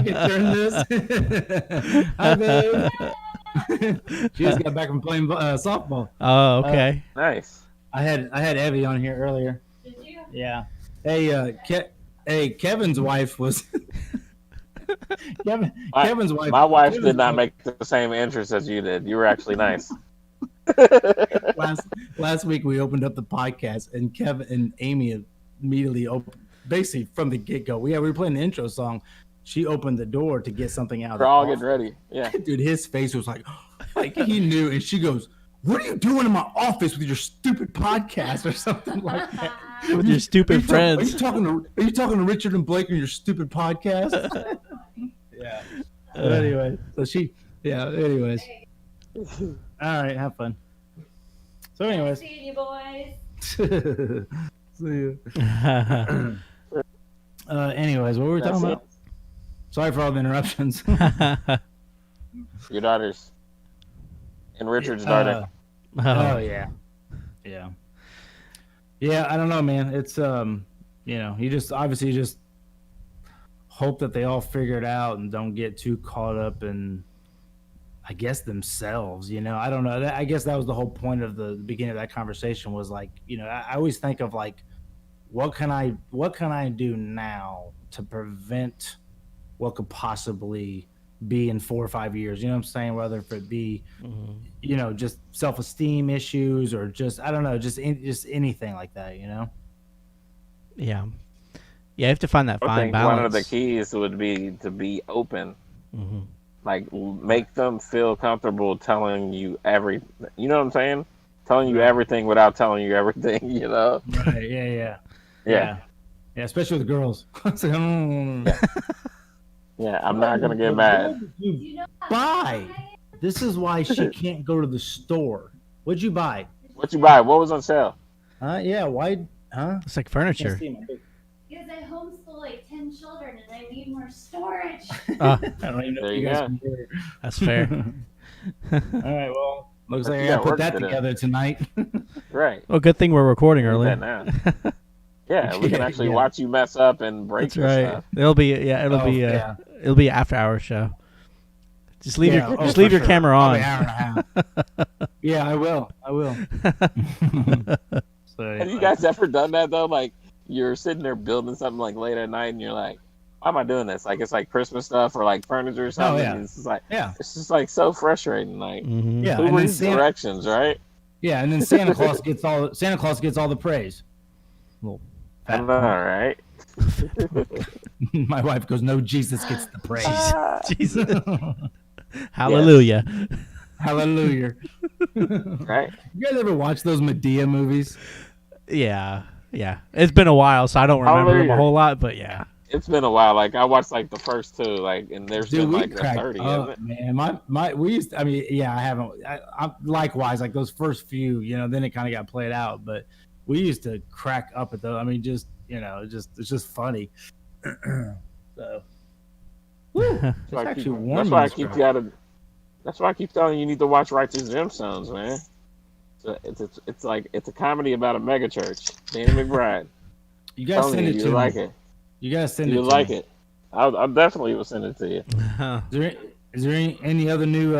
can turn this. Hi, babe. She just got back from playing softball. Oh, okay. Nice. I had Evie on here earlier. Did you? Yeah. Hey, Kevin's wife was. Kevin's wife. My wife did not make the same entrance as you did. You were actually nice. last week we opened up the podcast and Kevin and Amy immediately opened, basically from the get-go. We were playing the intro song. She opened the door to get something out. We're all getting ready. Yeah. Dude, his face was like he knew, and she goes, "What are you doing in my office with your stupid podcast or something like that?" With your stupid friends. Are you talking to Richard and Blake on your stupid podcast? Yeah. But anyway, anyways. All right, have fun. So anyways. Seeing you boys. See you. Anyways, what were we talking about? Sorry for all the interruptions. Your daughters. And Richard's daughter. Oh yeah. Yeah, I don't know, man. It's you just obviously just hope that they all figure it out and don't get too caught up in, I guess, themselves. I don't know. I guess that was the whole point of the beginning of that conversation, was like, I always think of like, what can I do now to prevent what could possibly be in 4 or 5 years. You know what I'm saying? Whether if it be, Mhm. just self-esteem issues or just I don't know, just anything like that. Yeah. Yeah, you have to find that I fine think one of balance. the keys would be to be open. Hmm. Like make them feel comfortable telling you you know what I'm saying? Telling you Right. everything without telling you everything, Right? Yeah. Yeah. Especially with girls. It's like, Yeah, I'm not gonna get mad. What did you buy? This is why she can't go to the store. What'd you buy? What you buy? What was on sale? Yeah. Why? Huh? It's like Can't furniture. see my big- Because I homeschool like 10 children and I need more storage. Uh, I don't even know There if you you guys go. can hear it. that's fair. All right. Well, looks like I You gotta got put work that to do. together tonight. Right. Well, good thing we're recording Do early. that now. Yeah, we can actually Yeah. watch you mess up and break That's your right. stuff. It'll be Yeah. it'll be an after hour show. Just leave Yeah, your oh, just for leave your sure. camera Probably on. an hour and a half. Yeah, I will. So, Have you guys ever done that though? Like you're sitting there building something like late at night and you're like, why am I doing this? Like it's like Christmas stuff or like furniture or something. yeah. And it's just like Yeah. it's just like so frustrating. Like Mhm. Yeah. who And then reads directions, right? and then Santa Claus gets all the praise. Little I fat know, punk. right? My wife goes, "No, Jesus gets the praise." Jesus. Hallelujah. Hallelujah. Right? You guys ever watch those Medea movies? Yeah. Yeah. It's been a while, so I don't remember them a Hallelujah. whole lot, but yeah. It's been a while. Like I watched like the first two, like, and there's Dude, been we like the cracked 30, up, isn't it? man. We used to, I mean, yeah, I haven't. I'm likewise, like those first few, then it kind of got played out, but we used to crack up at those. I mean, just it's just funny. So, That's it's why I actually keep, warm. that's in why I this keep crowd. you out of. That's why I keep telling you, you need to watch Righteous Gemstones, man. It's like it's a comedy about a megachurch. Danny McBride. You guys Telling send you, it you to like me. it. You guys send You it to like me. it. I'll definitely will send it to you. Is there any other new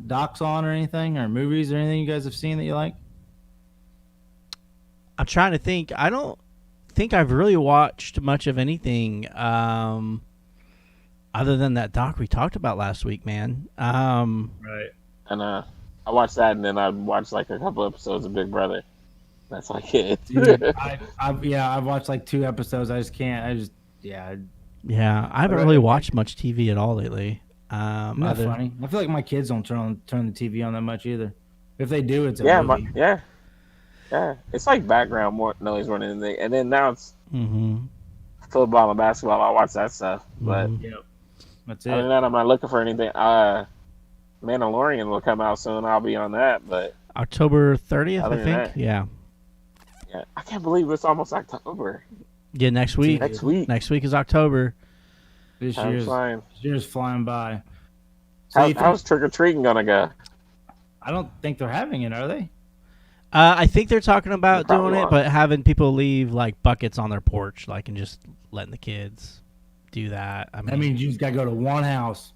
docs on or anything or movies or anything you guys have seen that you like? I'm trying to think. I don't think I've really watched much of anything other than that doc we talked about last week, man. Right. And I watched that, and then I watched like a couple episodes of Big Brother. That's like it. I've watched like 2 episodes. I just can't. Yeah, I haven't Okay. really watched much TV at all lately. Isn't that Other- funny? I feel like my kids don't turn the TV on that much either. If they do, it's a yeah, movie. yeah. It's like background more noise more than anything. And then now it's Mhm. football and basketball. I watch that stuff, but Mhm. Yep. That's other than it. that, I'm not looking for anything. Mandalorian will come out soon. I'll be on that, but October 30th, Other I than think. that- Yeah. yeah, I can't believe it's almost October. Yeah, next week. Next week. Next week is October. This Time's flying. year's flying by. So you think- How's trick or treating gonna go? I don't think they're having it, are they? I think they're talking about They probably doing it, are. but having people leave like buckets on their porch, like, and just letting the kids do that. I mean, That means you just gotta go to one house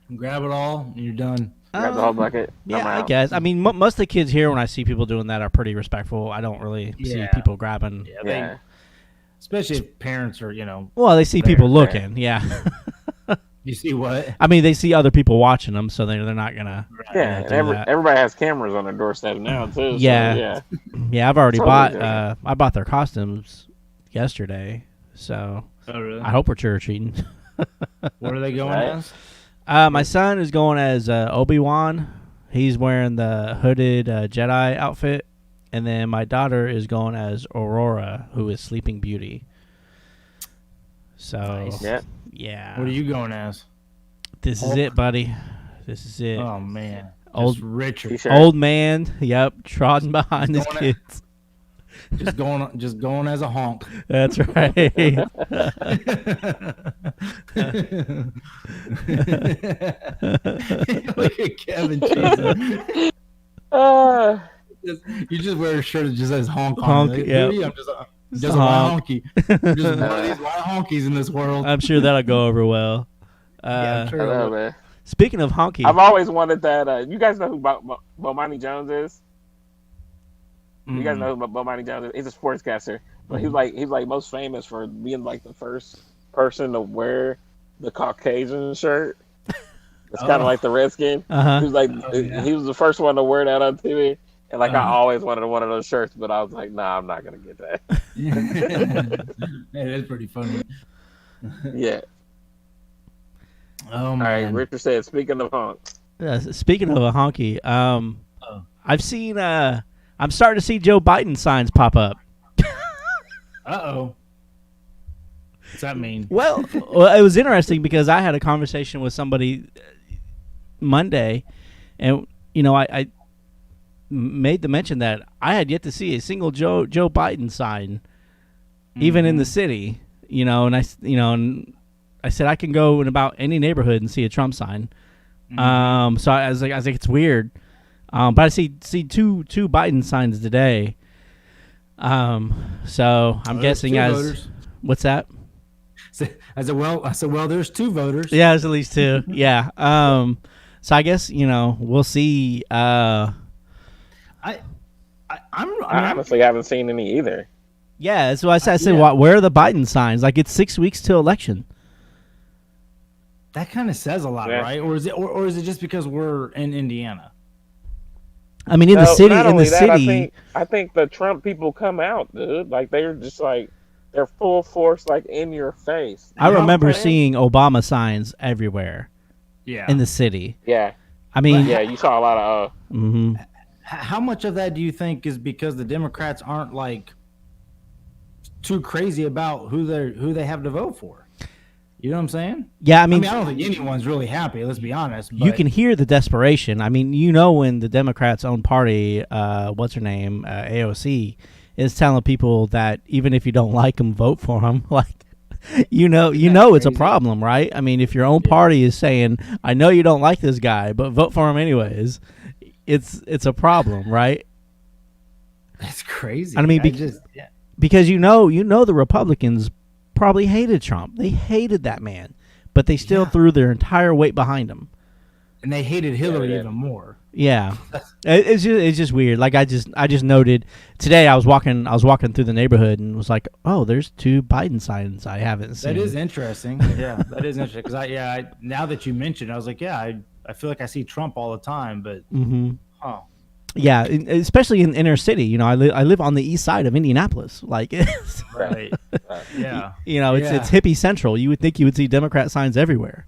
and grab it all, and you're done. Grab the whole bucket. Yeah, I'm I out. guess. I mean, most of the kids here, when I see people doing that, are pretty respectful. I don't really see Yeah. people grabbing. Yeah. Especially if parents are, Well, they see There, people there. looking. Yeah. you see what? I mean, they see other people watching them, so they're not gonna. Yeah, and do that. everybody has cameras on their doorstep now too. Yeah. So, yeah. Yeah, I've already Totally bought. different. I bought their costumes yesterday, so Oh, really? I hope we're trick or treating. What are they going Right. as? My son is going as Obi-Wan. He's wearing the hooded Jedi outfit. And then my daughter is going as Aurora, who is Sleeping Beauty. So, Nice. Yeah. yeah. What are you going as? This is Hulk? it, buddy. This is it. Oh man, Old- just Richard, T-shirt. Old man, yep, trotting behind his Going kids. just going as a honk. That's right. Look at Kevin cheesing. Uh, You just wear a shirt that just says honk on Honk, it. yeah. Really? I'm just Just a a white honk. honky. I'm just one of these white honkies in this world. I'm sure that'll go over well. Yeah, I'm sure. I know, man. Speaking of honky, I've always wanted that. You guys know who Bomani Jones is? You guys know who Bomani Jones is? He's a sportscaster, but he's like most famous for being like the first person to wear the Caucasian shirt. It's kind of like the Redskin. Uh-huh. He was like, yeah. he was the first one to wear that on TV, and like I Uh-huh. always wanted one of those shirts, but I was like, nah, I'm not gonna get that. It is pretty funny. Yeah. Oh All right. man. Richard said, speaking of honks. Speaking of a honky, Oh. I've seen. I'm starting to see Joe Biden signs pop up. Uh-oh. What's that mean? Well, it was interesting because I had a conversation with somebody Monday, and I made the mention that I had yet to see a single Joe Biden sign, even in the city. And I said I can go in about any neighborhood and see a Trump sign. So I was like, it's weird, but I see two Biden signs today. So I'm guessing as voters. what's that? I said, well, there's 2 voters. Yeah, there's at least 2. Yeah. So I guess we'll see. I'm I honestly haven't seen any either. Yeah, that's what I said. I said, Yeah. where are the Biden signs? Like, it's 6 weeks till election. that kind of says a lot, Yeah. right? Or is it just because we're in Indiana? I mean, in the No, city, not in the only that, city. I think the Trump people come out, dude. Like they're just like they're full force, like in your face. I You know remember what I'm saying? seeing Obama signs everywhere Yeah. in the city. Yeah, I mean, yeah. You saw a lot of. mhm. How much of that do you think is because the Democrats aren't like too crazy about who they have to vote for? You know what I'm saying? Yeah, I I mean, mean, I don't think anyone's really happy. Let's be honest. But you can hear the desperation. I mean, when the Democrats' own party, what's her name, AOC, is telling people that even if you don't like them, vote for them. Like, it's a crazy? problem, right? I mean, if your own party is saying, "I know you don't like this guy, but vote for him anyways," it's a problem, right? That's crazy. I mean, yeah. Because the Republicans probably hated Trump. They hated that man, but they still Yeah. threw their entire weight behind him. And they hated Hillary Yeah. even more. Yeah, it's just weird. Like I just noted today. I was walking through the neighborhood and was like, oh, there's 2 Biden signs I haven't seen. That is interesting. Yeah, that is interesting. Because now that you mentioned, it, I was like, yeah, I feel like I see Trump all the time, but Mm-hmm. oh, Yeah, especially in inner city. I live on the east side of Indianapolis. Like, it's, right, yeah. it's hippie central. You would think you would see Democrat signs everywhere.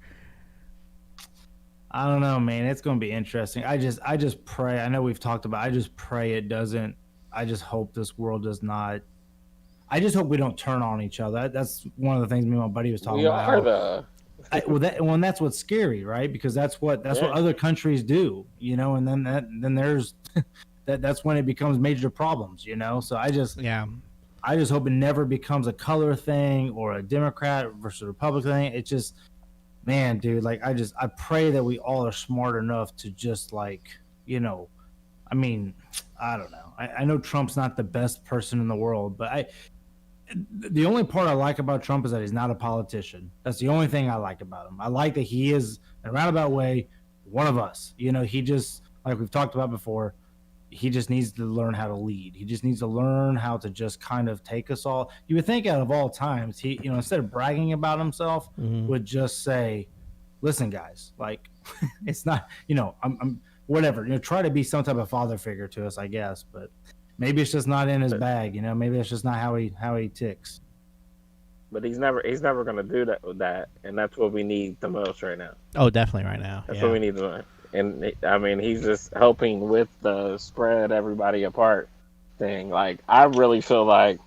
I don't know, man. It's going to be interesting. I just pray. I know we've talked about. I just pray it doesn't. I just hope this world does not. I just hope we don't turn on each other. That's one of the things me and my buddy was talking We about. are the. And that's what's scary, right? Because that's what other countries do, and then there's that's when it becomes major problems, So I just hope it never becomes a color thing or a Democrat versus a Republican thing. It's just, man, dude, like I pray that we all are smart enough to just I mean, I don't know. I know Trump's not the best person in the world, but the only part I like about Trump is that he's not a politician. That's the only thing I like about him. I like that he is, in a roundabout way, one of us. He just, like we've talked about before, he just needs to learn how to lead. He just needs to learn how to just kind of take us all. You would think out of all times, he, instead of bragging about himself, would just say, listen, guys, like, it's not, I'm whatever, try to be some type of father figure to us, I guess, but maybe it's just not in his bag, maybe it's just not how he ticks. But he's never going to do that with that, and that's what we need the most right now. Oh, definitely right now. That's what we need the most. And I mean, he's just helping with the spread everybody apart thing. Like, I really feel like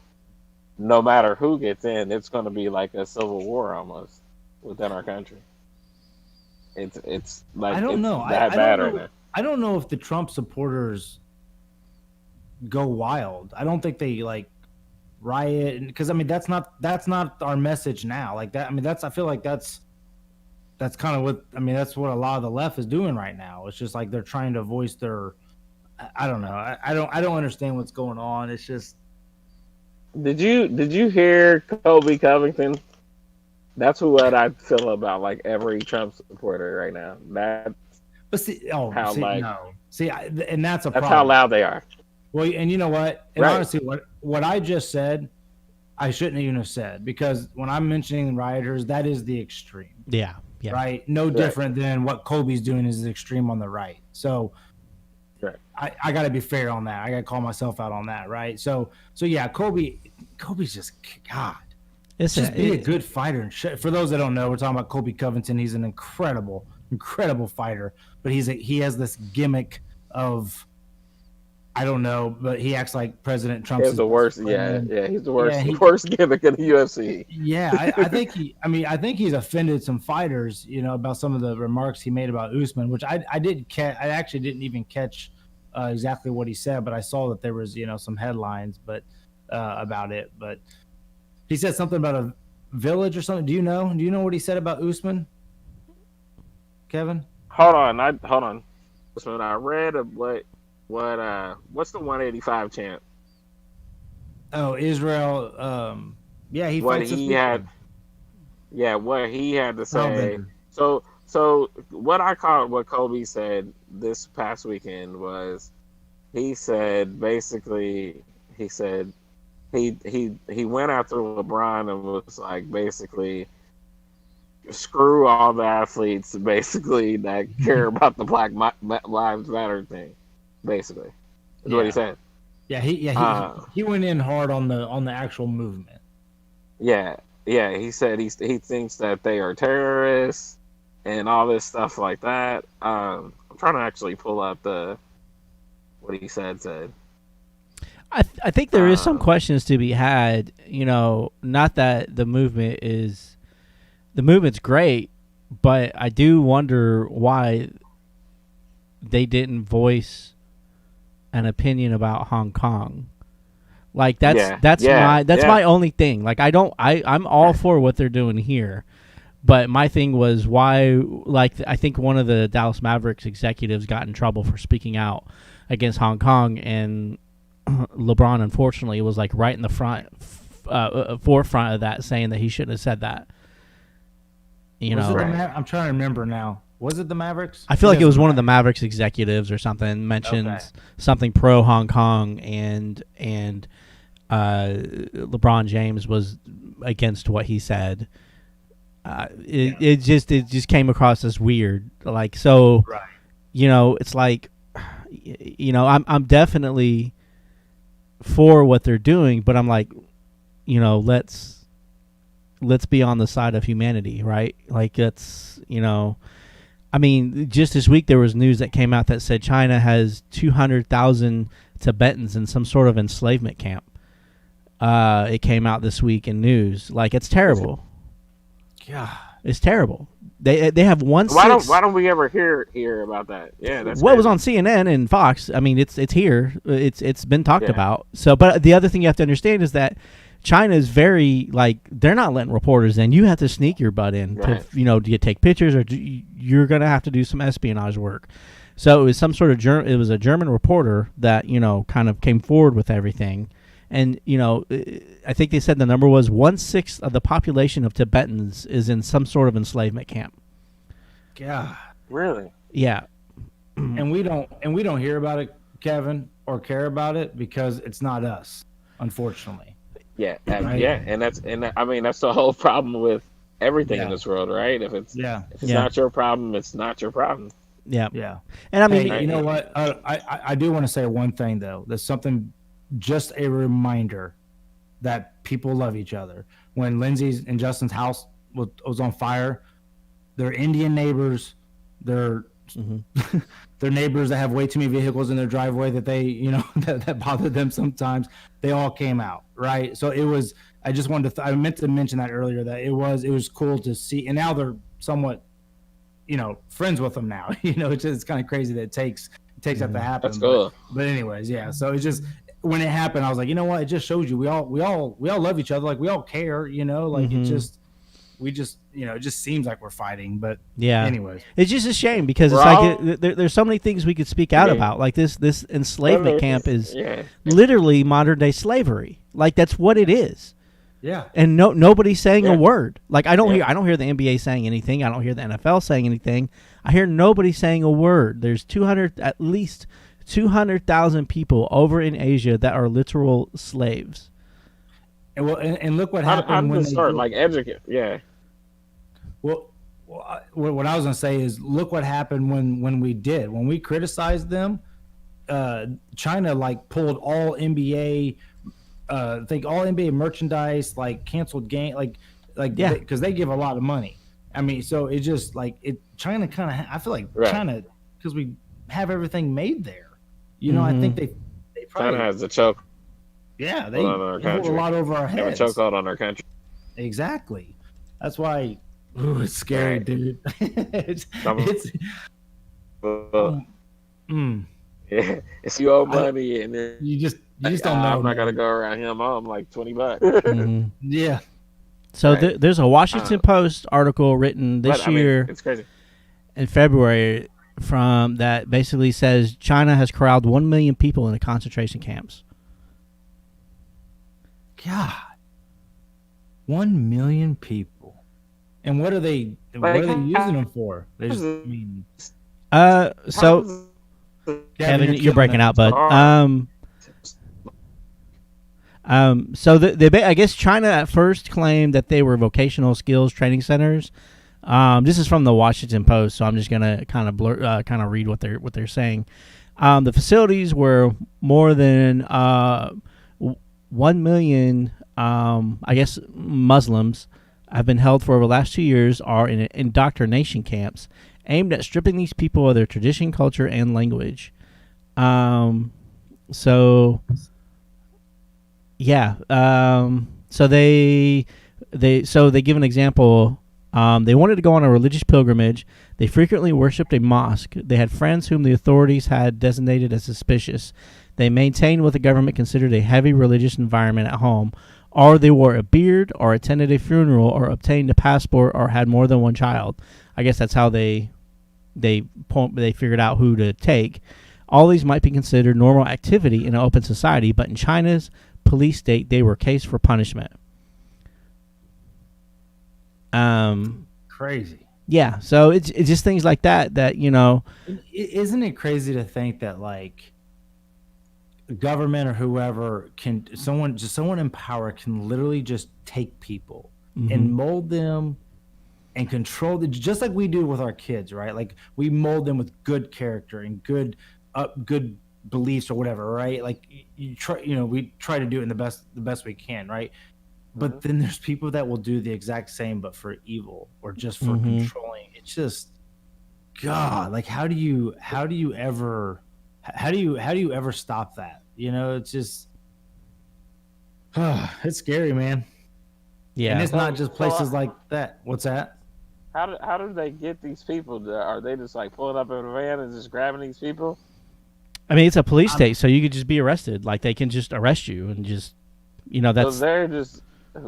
no matter who gets in, it's going to be like a civil war almost within our country. It's like I don't know. that bad right now. I don't know if the Trump supporters go wild. I don't think they like riot, because I mean that's not our message now. Like that. I mean I feel like that's kind of what that's what a lot of the left is doing right now. It's just like they're trying to voice their. I don't know. I don't understand what's going on. It's just. Did you hear Kobe Covington? That's what I feel about like every Trump supporter right now. But see, and that's a problem. That's how loud they are. Well, and you know what? And Right. honestly, what I just said, I shouldn't even have said, because when I'm mentioning rioters, that is the extreme. Yeah. Yeah. right? No different than what Kobe's doing is extreme on the right. So Right. I got to be fair on that. I got to call myself out on that, right? So yeah, Kobe's just God. Just be a good fighter. And for those that don't know, we're talking about Kobe Covington. He's an incredible fighter, but he has this gimmick of, I don't know, but he acts like President Trump. He's the worst. Yeah, he's the worst. Worst gimmick in the UFC. Yeah, I think I think he's offended some fighters, about some of the remarks he made about Usman, which I actually didn't even catch exactly what he said, but I saw that there was some headlines, about it. But he said something about a village or something. Do you know what he said about Usman, Kevin? Hold on. Usman, I read what's the 185 champ? Oh, Israel. Yeah, he what fights he had. Yeah, what he had to say. So what Kobe said this past weekend was, he said basically he went after LeBron and was like, basically, screw all the athletes basically that care about the Black Lives Matter thing. Basically, is what he said. Yeah, he went in hard on the actual movement. Yeah. He said he thinks that they are terrorists and all this stuff like that. I'm trying to actually pull up what he said. I think there is some questions to be had. Not that the movement's great, but I do wonder why they didn't voice an opinion about Hong Kong. Like that's my only thing. Like I'm all for what they're doing here, but my thing was why. Like I think one of the Dallas Mavericks executives got in trouble for speaking out against Hong Kong, and LeBron unfortunately was like right in the forefront of that, saying that he shouldn't have said that. I'm trying to remember now. Was it the Mavericks? I feel like it was one of the Mavericks executives or something mentioned something pro Hong Kong, and LeBron James was against what he said. It just came across as weird. Like, so, it's like, I'm definitely for what they're doing, but I'm like, let's be on the side of humanity, right? Like, it's, I mean, just this week there was news that came out that said China has 200,000 Tibetans in some sort of enslavement camp. It came out this week in news. Like, it's terrible. Yeah, it's terrible. They have one. Why don't we ever hear about that? Yeah, that's well, it was on CNN and Fox. I mean, it's here. It's been talked about. So, but the other thing you have to understand is that China is very, like, they're not letting reporters in. You have to sneak your butt in to, do you take pictures, or you're going to have to do some espionage work. So it was some sort of it was a German reporter that, kind of came forward with everything. And, I think they said the number was 1/6 of the population of Tibetans is in some sort of enslavement camp. God. Really? Yeah. And we don't hear about it, Kevin, or care about it because it's not us, unfortunately. Yeah, and that's the whole problem with everything in this world, right? If it's not your problem, it's not your problem. Yeah, yeah. And I mean, hey, you know what? I do want to say one thing though. There's something, just a reminder that people love each other. When Lindsay's and Justin's house was on fire, their Indian neighbors, their neighbors that have way too many vehicles in their driveway that they, that bother them sometimes, they all came out, right? So it was, I just wanted to, I meant to mention that earlier, that it was cool to see. And now they're somewhat, friends with them now. It's kind of crazy that it takes that to happen. That's cool. But anyways, yeah. So it's just, when it happened, I was like, you know what? It just shows you we all love each other. Like, we all care, like it just, it just seems like we're fighting, but anyways, it's just a shame because it's like there's so many things we could speak out about. Like this enslavement camp is literally modern day slavery. Like, that's what it is. Yeah. And nobody's saying a word. Like, I don't hear the NBA saying anything. I don't hear the NFL saying anything. I hear nobody saying a word. There's at least 200,000 people over in Asia that are literal slaves. And look what happened when they start like educate. Yeah. Well, what I was gonna say is, look what happened when we criticized them. China like pulled all NBA, I think all NBA merchandise, like canceled game, Yeah. because they give a lot of money. I mean, so it's just like China kind of. I feel like Right. China, because we have everything made there. You know, I think they probably China has a choke yeah they on our hold a country. lot over our They have a heads. chokehold on our country. Exactly. That's why. Ooh, it's scary, Right. dude. it's Some- it's. Mm, Yeah, if you owe money and then you just don't know. I'm not gonna man. go around him. I'm like $20. Mhm. Yeah. So Right. there's a Washington Post article written this But, I mean, year it's crazy. in February from that basically says China has corralled 1 million people into concentration camps. God. 1 million people. And what are they using them for? They just, I mean, So Kevin, you're breaking out, bud. So I guess China at first claimed that they were vocational skills training centers. This is from the Washington Post, so I'm just gonna kind of read what they're saying. The facilities were more than 1 million, I guess, Muslims have been held for over the last 2 years are in indoctrination camps aimed at stripping these people of their tradition, culture, and language. So yeah, so they give an example. They wanted to go on a religious pilgrimage. They frequently worshipped a mosque. They had friends whom the authorities had designated as suspicious. They maintained what the government considered a heavy religious environment at home, or they wore a beard, or attended a funeral, or obtained a passport, or had more than one child. I guess that's how they figured out who to take. All these might be considered normal activity in an open society, but in China's police state, they were case for punishment. crazy. Yeah, so it's just things like that you know. Isn't it crazy to think that like government or whoever someone in power can literally just take people and mold them and control them, just like we do with our kids, right? Like we mold them with good character and good beliefs or whatever, right? Like we try to do it in the best we can, right? But then there's people that will do the exact same, but for evil or just for controlling. It's just, God, like how do you ever stop that? You know, it's just, it's scary, man. Yeah, And it's not just places like that. What's that? How do they get these people? Are they just like pulling up in a van and just grabbing these people? I mean, it's a police state, so you could just be arrested. Like they can just arrest you and just, that's. So they're just,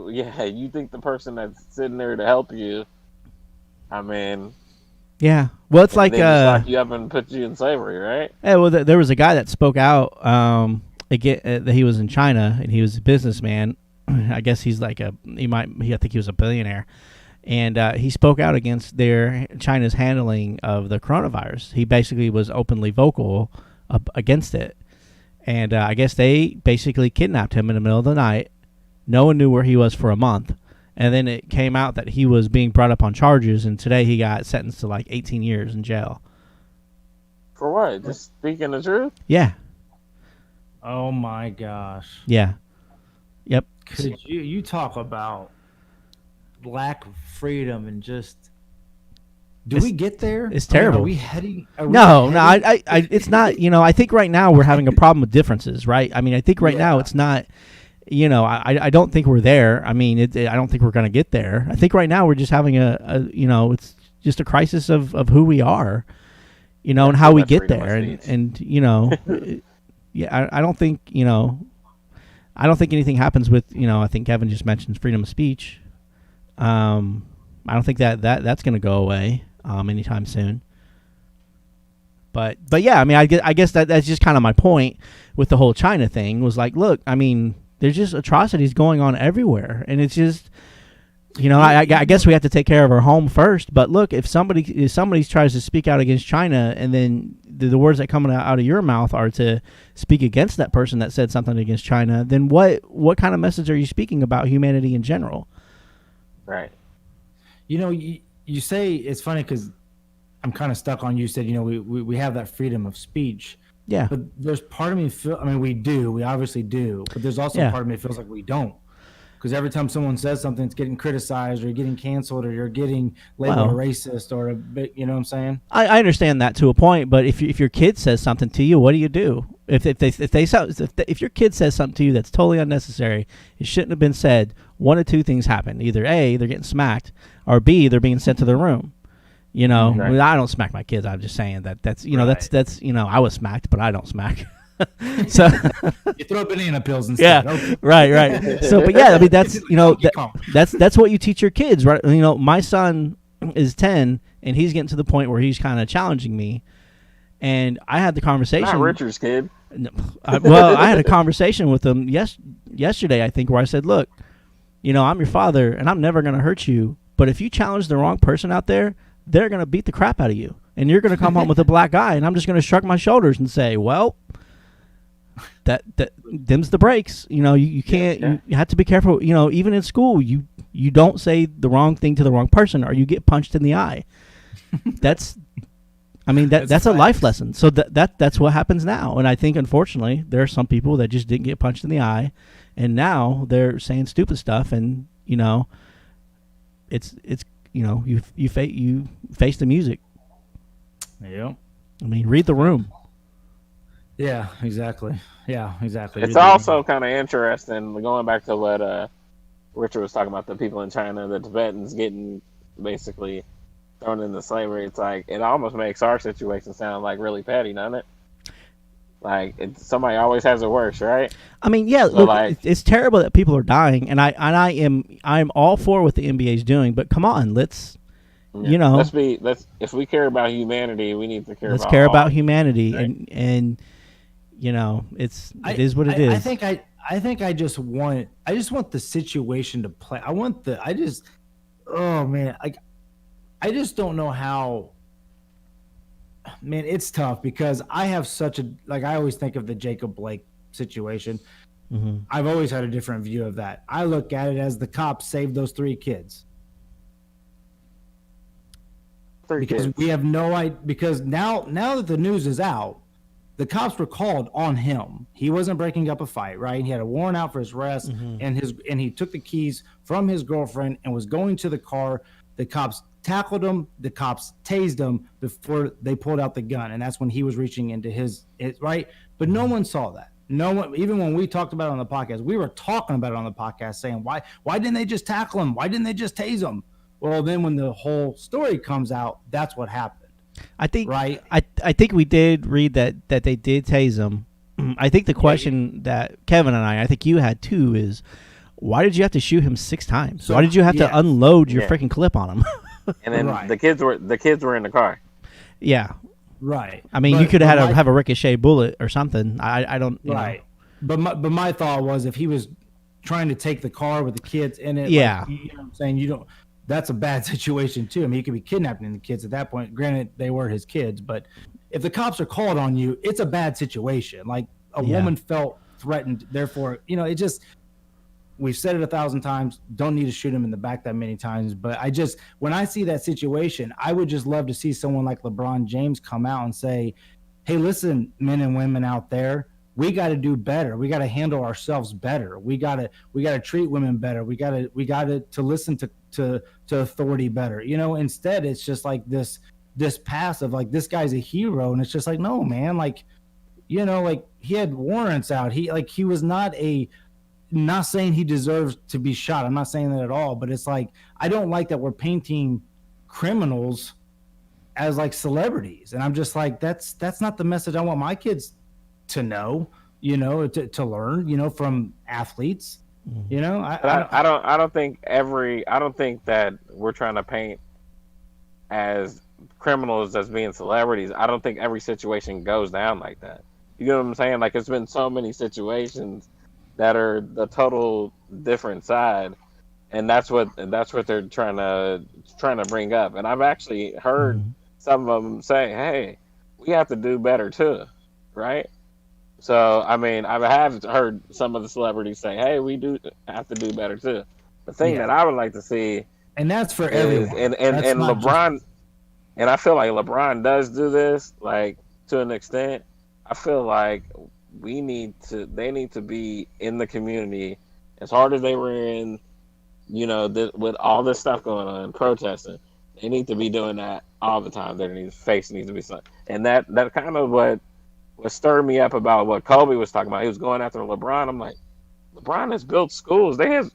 yeah. You think the person that's sitting there to help you? I mean, Yeah. Well, it's like they just lock you up and put you in slavery, right? Yeah, well, there was a guy that spoke out that he was in China and he was a businessman. I guess he's like I think he was a billionaire, and he spoke out against China's handling of the coronavirus. He basically was openly vocal against it, and I guess they basically kidnapped him in the middle of the night. No one knew where he was for a month. And then it came out that he was being brought up on charges, and today he got sentenced to like 18 years in jail. For what? Just speaking the truth? Yeah. Oh my gosh. Yeah. Yep. Could you talk about lack of freedom and just we get there? It's terrible. Are we heading? No, I it's not. I think right now we're having a problem with differences, right? I mean, I think right now it's not. I don't think we're there. I mean, I don't think we're going to get there. I think right now we're just having it's just a crisis of who we are, and how we get there. And yeah, I don't think, I don't think anything happens with, I think Kevin just mentioned freedom of speech. I don't think that's going to go away anytime soon. But yeah, I mean, I guess that's just kind of my point with the whole China thing was like, look, I mean, there's just atrocities going on everywhere, and it's just, I guess we have to take care of our home first. But look, if somebody tries to speak out against China, and then the words that come out of your mouth are to speak against that person that said something against China, then what kind of message are you speaking about humanity in general? Right. You you say it's funny because I'm kind of stuck on. You said we have that freedom of speech. Yeah. But there's part of me we obviously do, but there's also part of me that feels like we don't. Because every time someone says something, it's getting criticized or getting canceled or you're getting labeled a racist or you know what I'm saying? I understand that to a point, but if your kid says something to you, what do? If your kid says something to you that's totally unnecessary, it shouldn't have been said. One of two things happen: either A, they're getting smacked, or B, they're being sent to their room. Right. I don't smack my kids. I'm just saying that's I was smacked, but I don't smack. So you throw banana peels instead. Yeah, okay. right. So, but yeah, I mean that's what you teach your kids, right? My son is 10, and he's getting to the point where he's kind of challenging me, and I had the conversation. Not Richard's kid. I had a conversation with him yesterday, I think, where I said, "Look, I'm your father, and I'm never going to hurt you, but if you challenge the wrong person out there, they're going to beat the crap out of you, and you're going to come home with a black eye, and I'm just going to shrug my shoulders and say, well." That them's the breaks. You can't. You have to be careful. Even in school, you don't say the wrong thing to the wrong person, or you get punched in the eye. That's a life lesson. So that's what happens now. And I think, unfortunately, there are some people that just didn't get punched in the eye, and now they're saying stupid stuff. And it's you face the music. Yeah. I mean, read the room. Yeah, exactly. It's also kind of interesting, going back to what Richard was talking about, the people in China, the Tibetans getting basically thrown into slavery. It's like, it almost makes our situation sound like really petty, doesn't it? Like, somebody always has it worse, right? I mean, yeah, so look, it's terrible that people are dying, and I'm all for what the NBA's doing, but come on, let's if we care about humanity, we need to care about humanity, right? and it is what it is. I think I just want the situation to play. I just don't know how. Man, it's tough because I have I always think of the Jacob Blake situation. Mm-hmm. I've always had a different view of that. I look at it as the cops saved those 3 kids. We have no idea, because now that the news is out, the cops were called on him. He wasn't breaking up a fight, right? He had a warrant out for his arrest, mm-hmm. and he took the keys from his girlfriend and was going to the car. The cops tackled him. The cops tased him before they pulled out the gun, and that's when he was reaching into his right. But no one saw that. No one, even when we talked about it on the podcast, we were talking about it on the podcast, saying why didn't they just tackle him? Why didn't they just tase him? Well, then when the whole story comes out, that's what happened. I think right. I think we did read that they did tase him. I think the question that Kevin and I think you had too, is why did you have to shoot him 6 times? So, why did you have to unload your freaking clip on him? And then the kids were in the car. Yeah. Right. I mean, you could have a ricochet bullet or something. I don't. Right. But my thought was, if he was trying to take the car with the kids in it, yeah, you know what I'm saying, that's a bad situation too. I mean, he could be kidnapping the kids at that point. Granted, they were his kids, but if the cops are called on you, it's a bad situation. Like a woman felt threatened. Therefore, it just, we've said it 1,000 times. Don't need to shoot him in the back that many times. But when I see that situation, I would just love to see someone like LeBron James come out and say, "Hey, listen, men and women out there, we got to do better. We got to handle ourselves better. We got to treat women better. We got to listen to authority better." Instead it's just like this passive, like, this guy's a hero, and it's just like, no, man, like, like, he had warrants out. He was not saying he deserves to be shot. I'm not saying that at all, but it's like, I don't like that we're painting criminals as like celebrities, and I'm just like, that's not the message I want my kids to know, to learn, from athletes. I don't think that we're trying to paint as criminals as being celebrities. I don't think every situation goes down like that. You know what I'm saying? Like, it's been so many situations that are the total different side, and that's what they're trying to bring up. And I've actually heard some of them say, "Hey, we have to do better too," right? So, I mean, I have heard some of the celebrities say, "Hey, we do have to do better too." The thing that I would like to see And that's for is, everyone. and That's and not LeBron, and I feel like LeBron does do this, like to an extent. I feel like they need to be in the community as hard as they were in, with all this stuff going on, protesting. They need to be doing that all the time. Their face needs to be something, and that kind of what stirred me up about what Kobe was talking about. He was going after LeBron. I'm like, LeBron has built schools. He has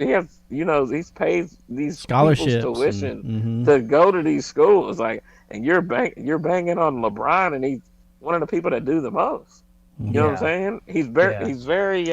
he's paid these Scholarships people's tuition and, to go to these schools. Like, and you're banging on LeBron, and he's one of the people that do the most. You know what I'm saying? He's very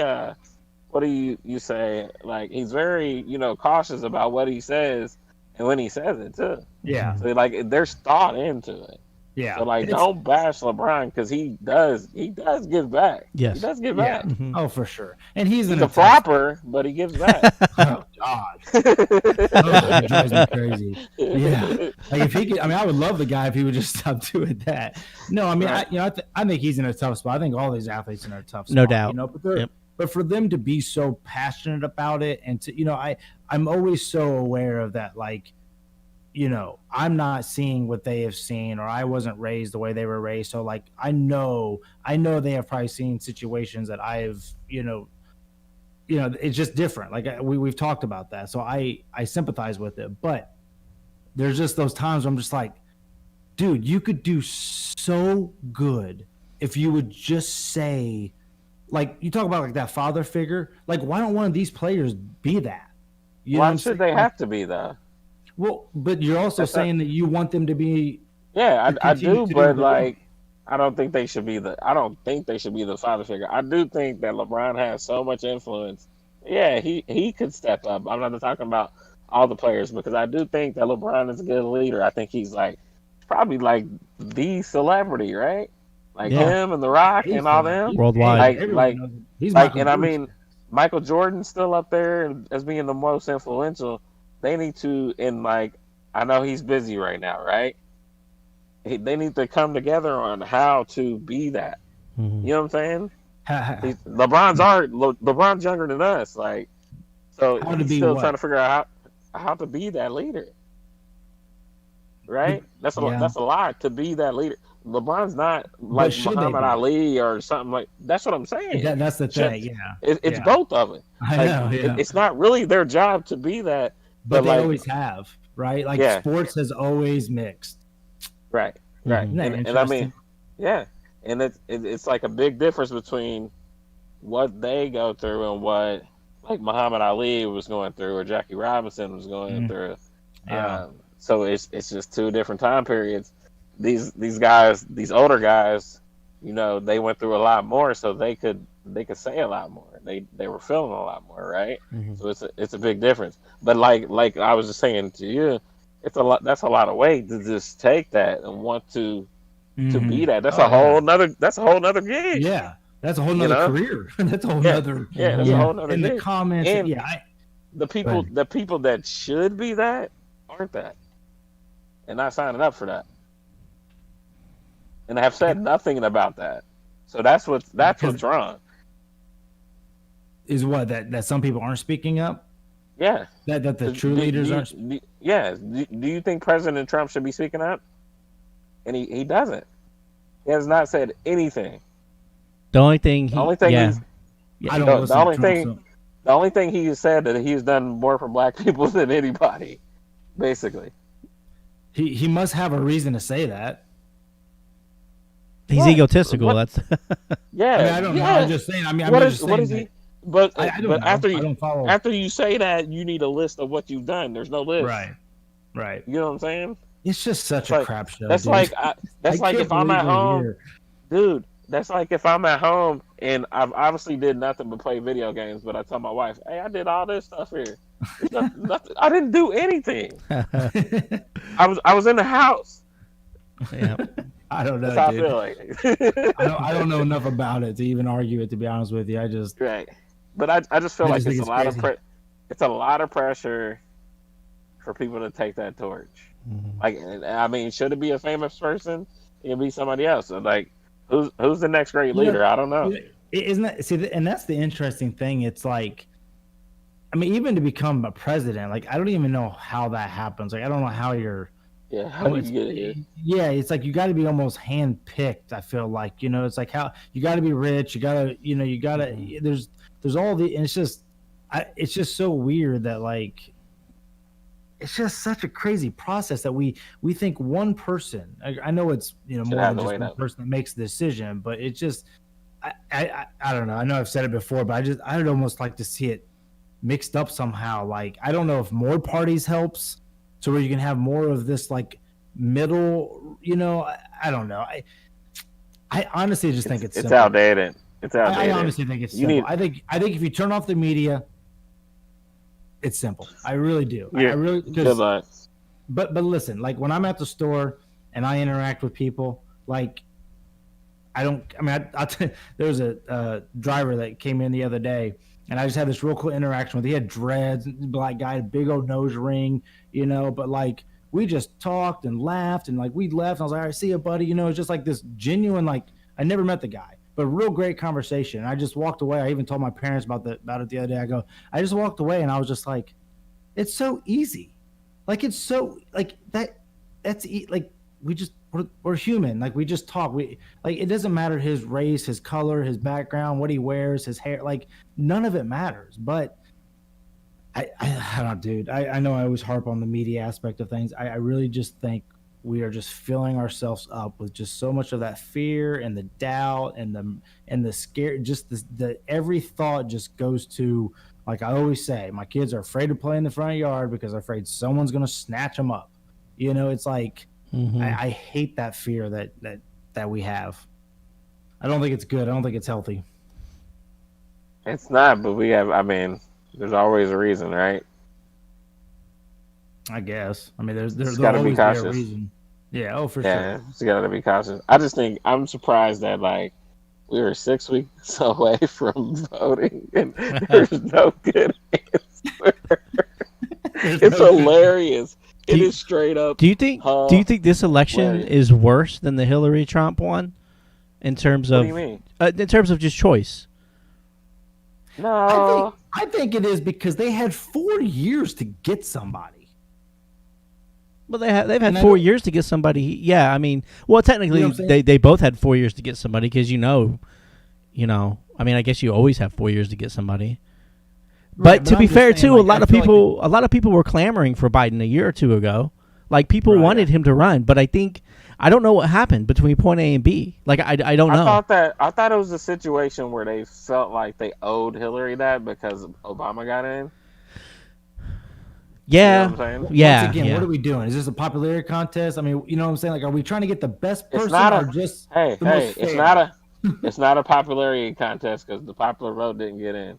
what do you say? Like, he's very cautious about what he says and when he says it too. Yeah. So like there's thought into it. Yeah. So like, don't bash LeBron because he does give back. Yes. He does give back. Mhm. Oh, for sure. And he's a flopper, but he gives back. Oh God. It drives me crazy. Yeah. Like, if he could, I would love the guy if he would just stop doing that. No, Right. I think he's in a tough spot. I think all these athletes are in a tough spot. No doubt. But for them to be so passionate about it, and to I'm always so aware of that. Like, I'm not seeing what they have seen, or I wasn't raised the way they were raised. So like, I know they have probably seen situations that I've, it's just different. Like, we've talked about that. So I sympathize with it, but there's just those times where I'm just like, dude, you could do so good if you would just say, like, you talk about like that father figure. Like, why don't one of these players be that? Why should they have to be though? Well, but you're also saying that you want them to be. Yeah, I do, but like, I don't think they should be the father figure. I do think that LeBron has so much influence. Yeah, he could step up. I'm not talking about all the players, because I do think that LeBron is a good leader. I think he's like probably like the celebrity, right? Like him and The Rock and all them worldwide. Michael Jordan's still up there as being the most influential. They need to, I know he's busy right now, right? They need to come together on how to be that. Mm-hmm. You know what I'm saying? LeBron's younger than us, like, so he's still trying to figure out how to be that leader, right? That's a lot to be that leader. LeBron's not like Muhammad Ali or something like. That's what I'm saying. That's the thing. It's both of it. I know. It's not really their job to be that. But they always have, right? Like, sports has always mixed. Right. Mm-hmm. And I mean, and it's like a big difference between what they go through and what like Muhammad Ali was going through or Jackie Robinson was going through. Yeah. So it's just two different time periods. These guys, these older guys, they went through a lot more, so they could say a lot more. They were feeling a lot more, right? Mm-hmm. So it's a big difference. But like I was just saying to you, it's a lot. That's a lot of weight to just take that and want to be that. That's a whole nother gig. Yeah, that's a whole nother career. That's a whole nother. Yeah, that's a whole nother in gig. the comments. And the people that should be that aren't that, and not signing up for that, and have said nothing about that. So that's what's wrong. Is what that some people aren't speaking up. Yeah. That the true leaders aren't. Yeah. Do you think President Trump should be speaking up? And he doesn't. He has not said anything. The only thing I don't listen to Trump, the only thing he said that he's done more for black people than anybody, basically. He must have a reason to say that. He's egotistical. That's yeah. I don't know. I'm just saying. What is he? But follow. After you say that, you need a list of what you've done. There's no list. Right. You know what I'm saying? It's just such a crap show. That's dude. like if I'm at home, dude. That's like if I'm at home and I've obviously did nothing but play video games, but I tell my wife, "Hey, I did all this stuff here. Nothing. I didn't do anything. I was in the house." Yeah. I don't know. That's how dude. I feel like. I don't know enough about it to even argue it. To be honest with you, I just right. But I just feel like it's a lot crazy. it's a lot of pressure for people to take that torch. Mm-hmm. Like, I mean, should it be a famous person? It'd be somebody else. So, like, who's the next great leader? I don't know. Isn't that and that's the interesting thing. It's like I mean, even to become a president, like I don't even know how that happens. Like I don't know how you're. Yeah, how do you get here? Yeah, it's like you got to be almost hand-picked. I feel like it's like how you got to be rich. You gotta, you gotta. There's all the, and it's just so weird that like, it's just such a crazy process that we think one person. I know it's more than just one person that makes the decision, but it's just, I don't know. I know I've said it before, but I'd almost like to see it mixed up somehow. Like I don't know if more parties helps. So where you can have more of this like middle, I don't know. I honestly just think it's simple. Outdated. It's outdated. I honestly think it's simple. I think if you turn off the media, it's simple. I really do. Yeah. I really but listen, like when I'm at the store and I interact with people, like I'll there was a driver that came in the other day. And I just had this real cool interaction with him. He had dreads, black guy, big old nose ring, but like we just talked and laughed and like we left. And I was like, all right, see you, buddy. It's just like this genuine, like I never met the guy, but real great conversation. And I just walked away. I even told my parents about it the other day. I just walked away and I was just like, it's so easy. Like it's so like like we're human. Like we just talk. It doesn't matter his race, his color, his background, what he wears, his hair. Like none of it matters. But I don't, dude. I know I always harp on the media aspect of things. I really just think we are just filling ourselves up with just so much of that fear and the doubt and the scare. Just the every thought just goes to, like I always say, my kids are afraid to play in the front yard because they're afraid someone's gonna snatch them up. It's like. Mm-hmm. I hate that fear that we have. I don't think it's good. I don't think it's healthy. It's not, but we have. I mean, there's always a reason, right? I guess. I mean, there's got to be cautious. A reason. Yeah. Oh, for sure. Yeah, it's got to be cautious. I just think I'm surprised that like we were 6 weeks away from voting, and there's no good answer. It's hilarious. It is straight up. Do you think this election is worse than the Hillary Trump one, in terms of? What do you mean? In terms of just choice? No, I think it is because they had 4 years to get somebody. Well, they've had 4 years to get somebody. Yeah, I mean, well, technically they both had 4 years to get somebody because I mean, I guess you always have 4 years to get somebody. But to be fair, too, a lot of people were clamoring for Biden a year or two ago. Like people wanted him to run, but I don't know what happened between point A and B. Like I don't know. I thought it was a situation where they felt like they owed Hillary that because Obama got in. Yeah, you know what I'm saying? Yeah. Once again, yeah. What are we doing? Is this a popularity contest? I mean, you know what I'm saying? Like, are we trying to get the best person or just the most fair? It's not a popularity contest because the popular vote didn't get in.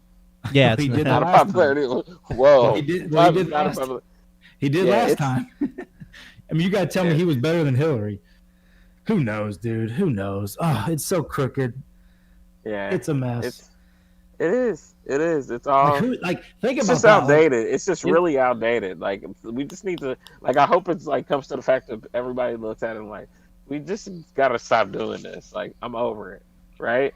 Yeah, he did not a popularity. Whoa, he did last time. I mean, you gotta tell me he was better than Hillary. Who knows, dude? Who knows? Oh, it's so crooked. Yeah, it's a mess. It is. It's all think about it's just outdated. It's just really outdated. Like we just need to. Like I hope it's like comes to the fact that everybody looks at it and like we just gotta stop doing this. Like I'm over it, right?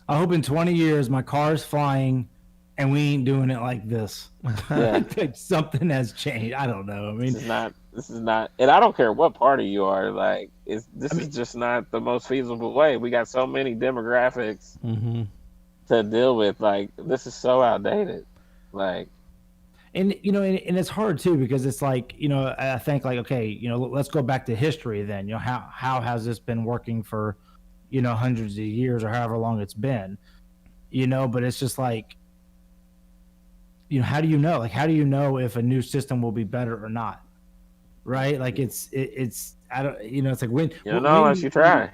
I hope in 20 years my car's flying. And we ain't doing it like this. Yeah. Something has changed. I don't know. I mean, this is not, and I don't care what party you are. Like, this is just not the most feasible way. We got so many demographics to deal with. Like, this is so outdated. Like, and and it's hard too because it's like I think like okay, let's go back to history then. How has this been working for hundreds of years or however long it's been, but it's just like. How do you know? Like, how do you know if a new system will be better or not? Right? Like, it's I don't. It's like when you don't know unless you try.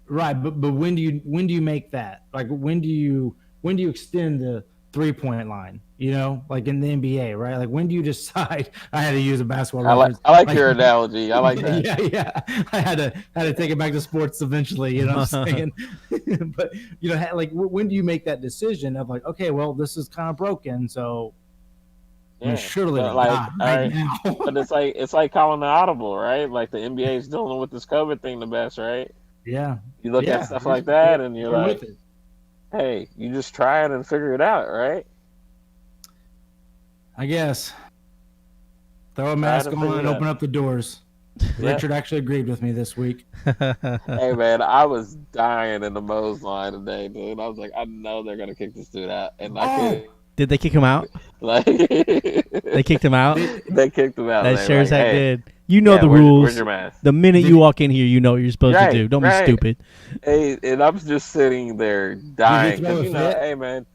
Right, but when do you make that? Like, when do you extend the 3-point line? Like in the NBA, right? Like, when do you decide? I had to use a basketball. I like your analogy. I like that. Yeah. I had to take it back to sports eventually. You know what I'm saying? But like, when do you make that decision of like, okay, well, this is kind of broken, so surely now. But it's like calling the audible, right? Like the NBA is dealing with this COVID thing the best, right? Yeah. You look at stuff like that, and you're like, hey, you just try it and figure it out, right? I guess. Throw a mask to on figure and it out. open up the doors. Yeah. Richard actually agreed with me this week. Hey man, I was dying in the Moe's line today, dude. I was like, I know they're gonna kick this dude out, and I couldn't. Did they kick him out? Like, They kicked him out. they kicked him out. That They sure like, as heck hey, did. You know yeah, the where's rules. your mask? The minute you walk in here, you know what you're supposed to do. Don't be stupid. Hey, and I'm just sitting there dying throw because a fit? hey man.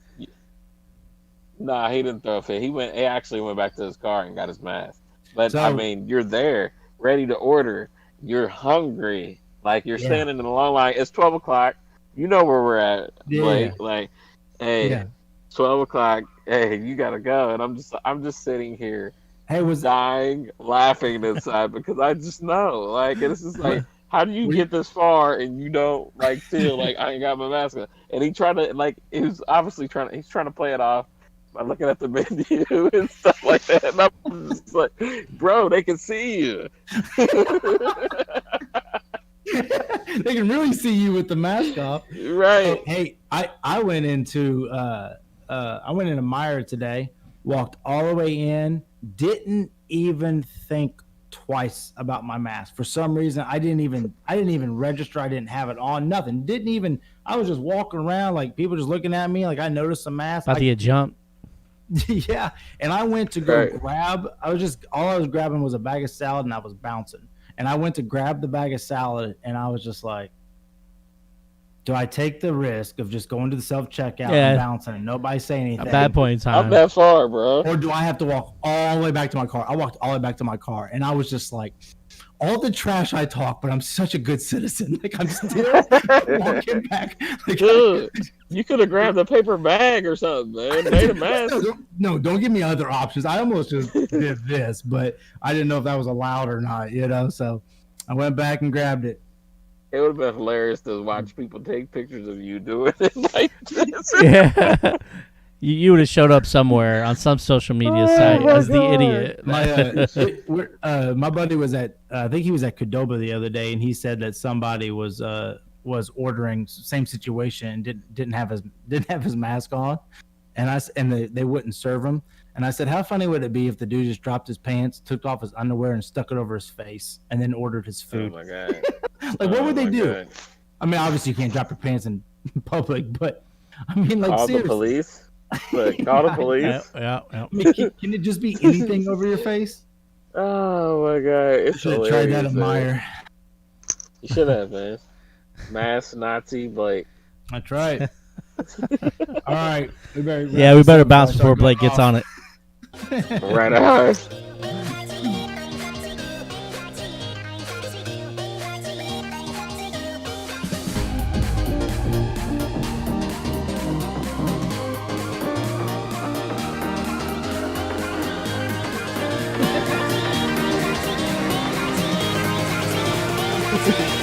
Nah, he didn't throw a fit. He actually went back to his car and got his mask. But So- I mean, you're there, ready to order. You're hungry, like you're Yeah. standing in a long line. It's 12 o'clock. You know where we're at, Yeah. Blake. Like, hey, Yeah. 12 o'clock. Hey, you gotta go. And I'm just sitting here Hey, was dying, laughing inside because I just know, like, and it's just like, how do you get this far and you don't like feel like I ain't got my mask on? And he tried to like, he's trying to play it off by looking at the menu and stuff like that. And I'm just like, bro, they can see you. they can really see you with the mask off. Right. Hey, I went into Meijer today, walked all the way in, didn't even think twice about my mask. For some reason, I didn't even register. I didn't have it on. Nothing. I was just walking around like people just looking at me like I noticed the mask. About to get jumped. Yeah, and I went to go Right. grab. All I was grabbing was a bag of salad, and I was bouncing. And I went to grab the bag of salad, and I was just like, "Do I take the risk of just going to the self checkout Yeah. and bouncing and nobody say anything, A bad point in I'm time. that far, bro. or do I have to walk all the way back to my car?" I walked all the way back to my car, and I was just like, "All the trash I talk, but I'm such a good citizen. Like I'm still walking back." Like, Dude, you could have grabbed a paper bag or something, man. Made a mask. No, don't give me other options. I almost just did this, but I didn't know if that was allowed or not, So I went back and grabbed it. It would have been hilarious to watch people take pictures of you doing it like this. Yeah. You would have showed up somewhere on some social media site my as the God. idiot. My buddy was at I think he was at Qdoba the other day, and he said that somebody was ordering same situation and didn't have his mask on, and they wouldn't serve him. And I said, how funny would it be if the dude just dropped his pants, took off his underwear, and stuck it over his face, and then ordered his Oh food? my god! Like, what would they my do? God. I mean, obviously you can't drop your pants in public, but I mean, like, Call the seriously. police. Look, call the Yeah, police. yeah. I mean, can it just be anything over your face? Oh my god! It's Should have tried that hilarious, at man. Meijer. You should have, man. Mass Nazi Blake. That's right. All right. We better bounce before Blake gets on it. Right out.